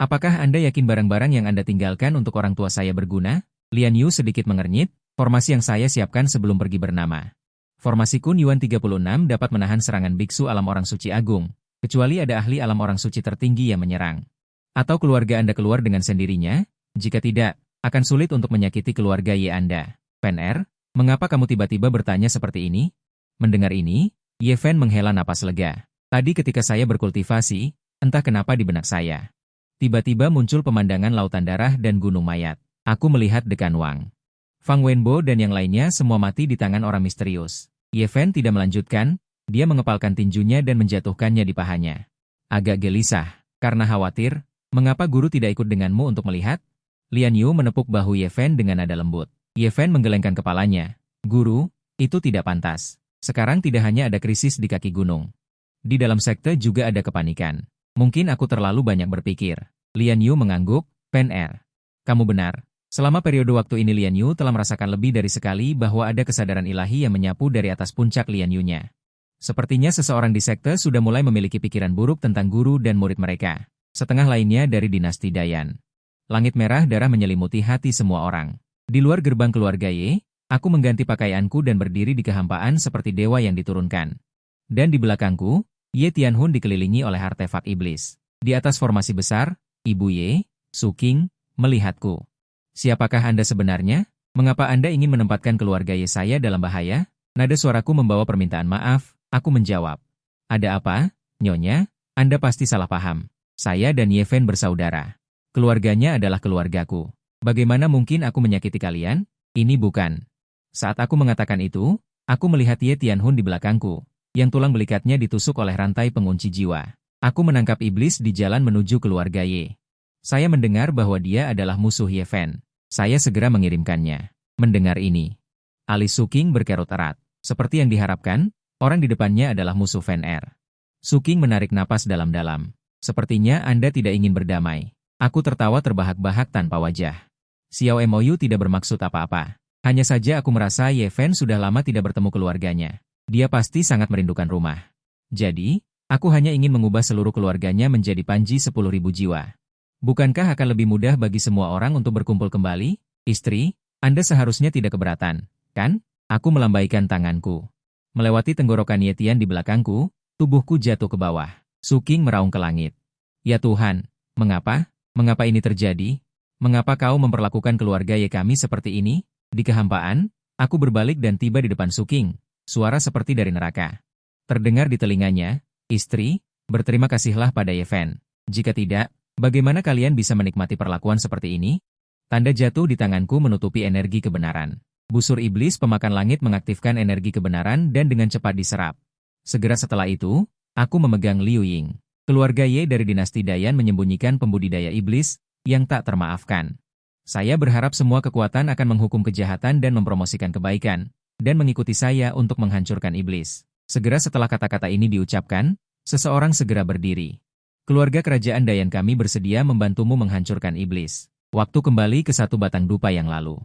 apakah Anda yakin barang-barang yang Anda tinggalkan untuk orang tua saya berguna?" Lian Yu sedikit mengernyit, "Formasi yang saya siapkan sebelum pergi bernama Formasi Kun Yuan 36 dapat menahan serangan biksu alam orang suci agung, kecuali ada ahli alam orang suci tertinggi yang menyerang. Atau keluarga Anda keluar dengan sendirinya? Jika tidak, akan sulit untuk menyakiti keluarga Ye Anda." "Fen Er, mengapa kamu tiba-tiba bertanya seperti ini?" Mendengar ini, Ye Fen menghela napas lega. "Tadi ketika saya berkultivasi, entah kenapa di benak saya. Tiba-tiba muncul pemandangan lautan darah dan gunung mayat. Aku melihat dekan Wang, Fang Wenbo dan yang lainnya semua mati di tangan orang misterius." Ye Fen tidak melanjutkan, dia mengepalkan tinjunya dan menjatuhkannya di pahanya. "Agak gelisah, karena khawatir. Mengapa guru tidak ikut denganmu untuk melihat?" Lian Yu menepuk bahu Ye Fen dengan nada lembut. Ye Fen menggelengkan kepalanya. "Guru, itu tidak pantas. Sekarang tidak hanya ada krisis di kaki gunung. Di dalam sekte juga ada kepanikan. Mungkin aku terlalu banyak berpikir." Lian Yu mengangguk, "Fen Er, kamu benar. Selama periode waktu ini Lian Yu telah merasakan lebih dari sekali bahwa ada kesadaran ilahi yang menyapu dari atas puncak Lian Yu-nya. Sepertinya seseorang di sekte sudah mulai memiliki pikiran buruk tentang guru dan murid mereka. Setengah lainnya dari dinasti Dayan. Langit merah darah menyelimuti hati semua orang. Di luar gerbang keluarga Ye, aku mengganti pakaianku dan berdiri di kehampaan seperti dewa yang diturunkan. Dan di belakangku, Ye Tianhun dikelilingi oleh artefak iblis. Di atas formasi besar, Ibu Ye, Su Qing, melihatku. Siapakah Anda sebenarnya? Mengapa Anda ingin menempatkan keluarga Ye saya dalam bahaya? Nada suaraku membawa permintaan maaf, aku menjawab. Ada apa, Nyonya? Anda pasti salah paham. Saya dan Ye Fen bersaudara. Keluarganya adalah keluargaku. Bagaimana mungkin aku menyakiti kalian? Ini bukan. Saat aku mengatakan itu, aku melihat Ye Tianhun di belakangku, yang tulang belikatnya ditusuk oleh rantai pengunci jiwa. Aku menangkap iblis di jalan menuju keluarga Ye. Saya mendengar bahwa dia adalah musuh Ye Fen. Saya segera mengirimkannya. Mendengar ini, alis Su Qing berkerut erat. Seperti yang diharapkan, orang di depannya adalah musuh Fen Er. Su Qing menarik napas dalam-dalam. Sepertinya Anda tidak ingin berdamai. Aku tertawa terbahak-bahak tanpa wajah. Xiao Mou tidak bermaksud apa-apa. Hanya saja aku merasa Ye Fen sudah lama tidak bertemu keluarganya. Dia pasti sangat merindukan rumah. Jadi, aku hanya ingin mengubah seluruh keluarganya menjadi panji 10.000 jiwa. Bukankah akan lebih mudah bagi semua orang untuk berkumpul kembali? Istri, Anda seharusnya tidak keberatan, kan? Aku melambaikan tanganku. Melewati tenggorokan Ye Tian di belakangku, tubuhku jatuh ke bawah. Su Qing meraung ke langit. Ya Tuhan, mengapa? Mengapa ini terjadi? Mengapa kau memperlakukan keluarga Ye kami seperti ini? Di kehampaan, aku berbalik dan tiba di depan Su Qing. Suara seperti dari neraka. Terdengar di telinganya, istri, berterima kasihlah pada Ye Fen. Jika tidak, bagaimana kalian bisa menikmati perlakuan seperti ini? Tanda jatuh di tanganku menutupi energi kebenaran. Busur iblis pemakan langit mengaktifkan energi kebenaran dan dengan cepat diserap. Segera setelah itu, aku memegang Liu Ying. Keluarga Ye dari dinasti Dayan menyembunyikan pembudidaya iblis yang tak termaafkan. Saya berharap semua kekuatan akan menghukum kejahatan dan mempromosikan kebaikan, dan mengikuti saya untuk menghancurkan iblis. Segera setelah kata-kata ini diucapkan, seseorang segera berdiri. Keluarga kerajaan Dayan kami bersedia membantumu menghancurkan iblis. Waktu kembali ke satu batang dupa yang lalu.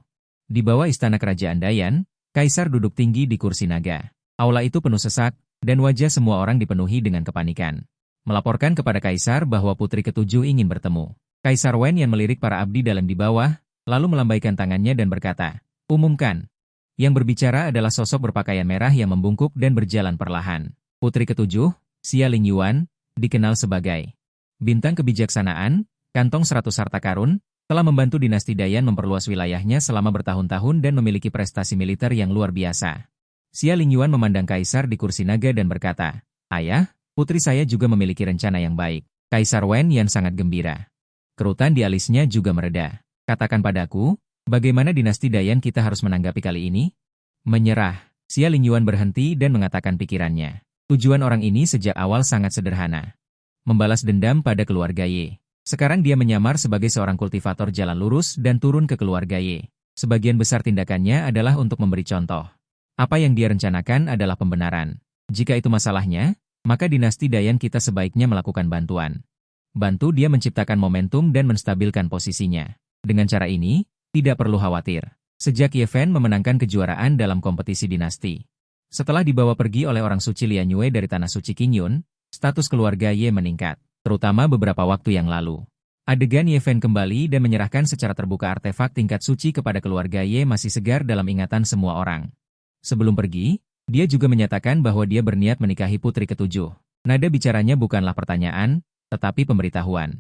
Di bawah istana kerajaan Dayan, Kaisar duduk tinggi di kursi naga. Aula itu penuh sesak, dan wajah semua orang dipenuhi dengan kepanikan. Melaporkan kepada Kaisar bahwa putri ketujuh ingin bertemu. Kaisar Wen yang melirik para abdi dalam di bawah, lalu melambaikan tangannya dan berkata, umumkan. Yang berbicara adalah sosok berpakaian merah yang membungkuk dan berjalan perlahan. Putri ketujuh, Xia Lingyuan, dikenal sebagai bintang kebijaksanaan, kantong 100 harta karun, telah membantu dinasti Dayan memperluas wilayahnya selama bertahun-tahun dan memiliki prestasi militer yang luar biasa. Xia Lingyuan memandang Kaisar di kursi naga dan berkata, Ayah, putri saya juga memiliki rencana yang baik. Kaisar Wen yang sangat gembira. Kerutan di alisnya juga mereda. Katakan padaku, bagaimana dinasti Dayan kita harus menanggapi kali ini? Menyerah. Xia Lingyuan berhenti dan mengatakan pikirannya. Tujuan orang ini sejak awal sangat sederhana. Membalas dendam pada keluarga Ye. Sekarang dia menyamar sebagai seorang kultivator jalan lurus dan turun ke keluarga Ye. Sebagian besar tindakannya adalah untuk memberi contoh. Apa yang dia rencanakan adalah pembenaran. Jika itu masalahnya, maka dinasti Dayan kita sebaiknya melakukan bantuan. Bantu dia menciptakan momentum dan menstabilkan posisinya. Dengan cara ini, tidak perlu khawatir. Sejak Ye Fen memenangkan kejuaraan dalam kompetisi dinasti. Setelah dibawa pergi oleh orang suci Lian Yue dari Tanah Suci Qingyun, status keluarga Ye meningkat, terutama beberapa waktu yang lalu. Adegan Ye Fen kembali dan menyerahkan secara terbuka artefak tingkat suci kepada keluarga Ye masih segar dalam ingatan semua orang. Sebelum pergi, dia juga menyatakan bahwa dia berniat menikahi putri ketujuh. Nada bicaranya bukanlah pertanyaan, tetapi pemberitahuan.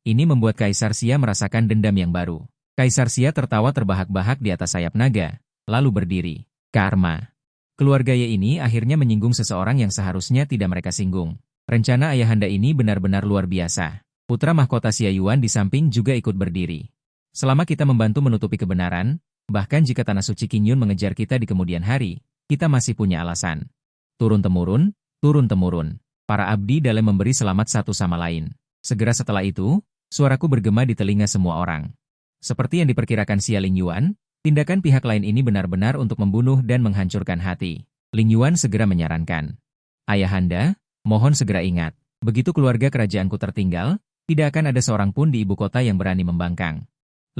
Ini membuat Kaisar Xia merasakan dendam yang baru. Kaisar Xia tertawa terbahak-bahak di atas sayap naga, lalu berdiri. Karma. Keluarga Ye ini akhirnya menyinggung seseorang yang seharusnya tidak mereka singgung. Rencana ayahanda ini benar-benar luar biasa. Putra mahkota Xia Yuan di samping juga ikut berdiri. Selama kita membantu menutupi kebenaran, bahkan jika Tanah Suci Qingyun mengejar kita di kemudian hari, kita masih punya alasan. Turun-temurun, turun-temurun. Para abdi dalam memberi selamat satu sama lain. Segera setelah itu, suaraku bergema di telinga semua orang. Seperti yang diperkirakan Xia Lingyuan, tindakan pihak lain ini benar-benar untuk membunuh dan menghancurkan hati. Lingyuan segera menyarankan. Ayahanda, mohon segera ingat, begitu keluarga kerajaanku tertinggal, tidak akan ada seorang pun di ibu kota yang berani membangkang.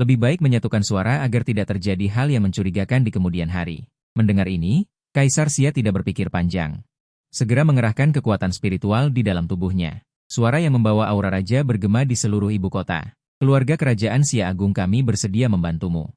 Lebih baik menyatukan suara agar tidak terjadi hal yang mencurigakan di kemudian hari. Mendengar ini, Kaisar Xia tidak berpikir panjang. Segera mengerahkan kekuatan spiritual di dalam tubuhnya. Suara yang membawa aura raja bergema di seluruh ibu kota. Keluarga kerajaan Xia Agung, kami bersedia membantumu.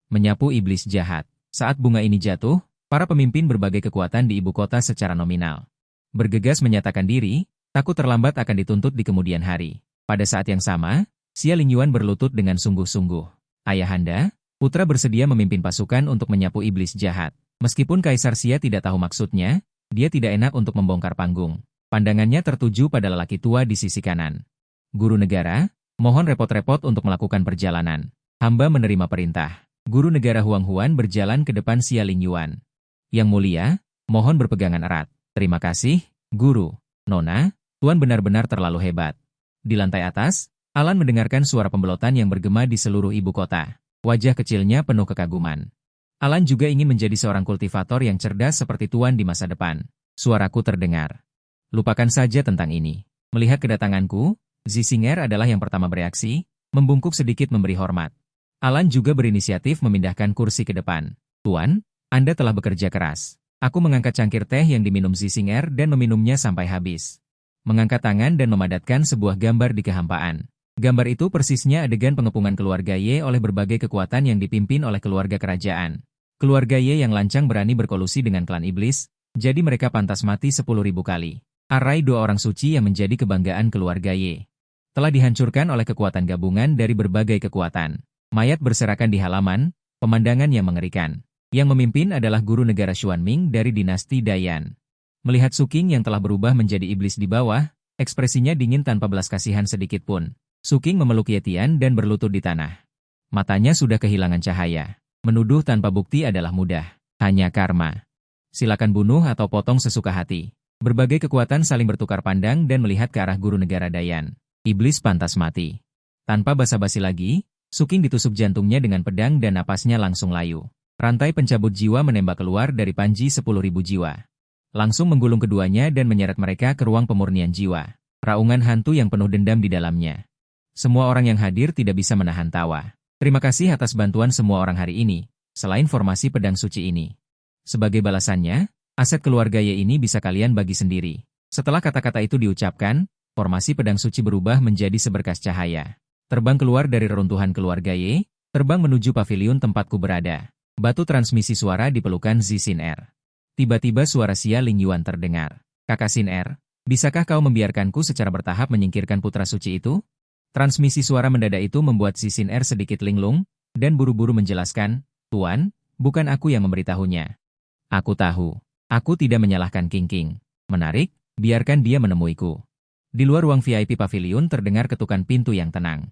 Menyapu iblis jahat. Saat bunga ini jatuh, para pemimpin berbagai kekuatan di ibu kota secara nominal bergegas menyatakan diri, takut terlambat akan dituntut di kemudian hari. Pada saat yang sama, Xia Lingyuan berlutut dengan sungguh-sungguh. Ayahanda, putra bersedia memimpin pasukan untuk menyapu iblis jahat. Meskipun Kaisar Xia tidak tahu maksudnya, dia tidak enak untuk membongkar panggung. Pandangannya tertuju pada lelaki tua di sisi kanan. Guru negara, mohon repot-repot untuk melakukan perjalanan. Hamba menerima perintah. Guru negara Huang Huan berjalan ke depan Xia Lingyuan. Yang mulia, mohon berpegangan erat. Terima kasih, Guru. Nona, Tuan benar-benar terlalu hebat. Di lantai atas, Alan mendengarkan suara pembelotan yang bergema di seluruh ibu kota. Wajah kecilnya penuh kekaguman. Alan juga ingin menjadi seorang kultivator yang cerdas seperti Tuan di masa depan. Suaraku terdengar. Lupakan saja tentang ini. Melihat kedatanganku, Zisinger adalah yang pertama bereaksi, membungkuk sedikit memberi hormat. Alan juga berinisiatif memindahkan kursi ke depan. Tuan, Anda telah bekerja keras. Aku mengangkat cangkir teh yang diminum Zisinger dan meminumnya sampai habis. Mengangkat tangan dan memadatkan sebuah gambar di kehampaan. Gambar itu persisnya adegan pengepungan keluarga Ye oleh berbagai kekuatan yang dipimpin oleh keluarga kerajaan. Keluarga Ye yang lancang berani berkolusi dengan klan iblis, jadi mereka pantas mati 10.000 kali. Arai dua orang suci yang menjadi kebanggaan keluarga Ye telah dihancurkan oleh kekuatan gabungan dari berbagai kekuatan. Mayat berserakan di halaman, pemandangan yang mengerikan. Yang memimpin adalah guru negara Xuanming dari dinasti Dayan. Melihat Su Qing yang telah berubah menjadi iblis di bawah, ekspresinya dingin tanpa belas kasihan sedikit pun. Su Qing memeluk Ye Tian dan berlutut di tanah. Matanya sudah kehilangan cahaya. Menuduh tanpa bukti adalah mudah. Hanya karma. Silakan bunuh atau potong sesuka hati. Berbagai kekuatan saling bertukar pandang dan melihat ke arah guru negara Dayan. Iblis pantas mati. Tanpa basa-basi lagi, Su Qing ditusuk jantungnya dengan pedang dan napasnya langsung layu. Rantai pencabut jiwa menembak keluar dari panji 10.000 jiwa. Langsung menggulung keduanya dan menyeret mereka ke ruang pemurnian jiwa. Raungan hantu yang penuh dendam di dalamnya. Semua orang yang hadir tidak bisa menahan tawa. Terima kasih atas bantuan semua orang hari ini, selain formasi pedang suci ini. Sebagai balasannya, aset keluarga Ye ini bisa kalian bagi sendiri. Setelah kata-kata itu diucapkan, formasi pedang suci berubah menjadi seberkas cahaya. Terbang keluar dari reruntuhan keluarga Ye, terbang menuju paviliun tempatku berada. Batu transmisi suara di pelukan Zixin Er. Tiba-tiba suara Xia Lingyuan terdengar. Kakak Xin Er, bisakah kau membiarkanku secara bertahap menyingkirkan putra suci itu? Transmisi suara mendadak itu membuat Zixin Er sedikit linglung, dan buru-buru menjelaskan, Tuan, bukan aku yang memberitahunya. Aku tahu. Aku tidak menyalahkan King King. Menarik, biarkan dia menemuiku. Di luar ruang VIP paviliun terdengar ketukan pintu yang tenang.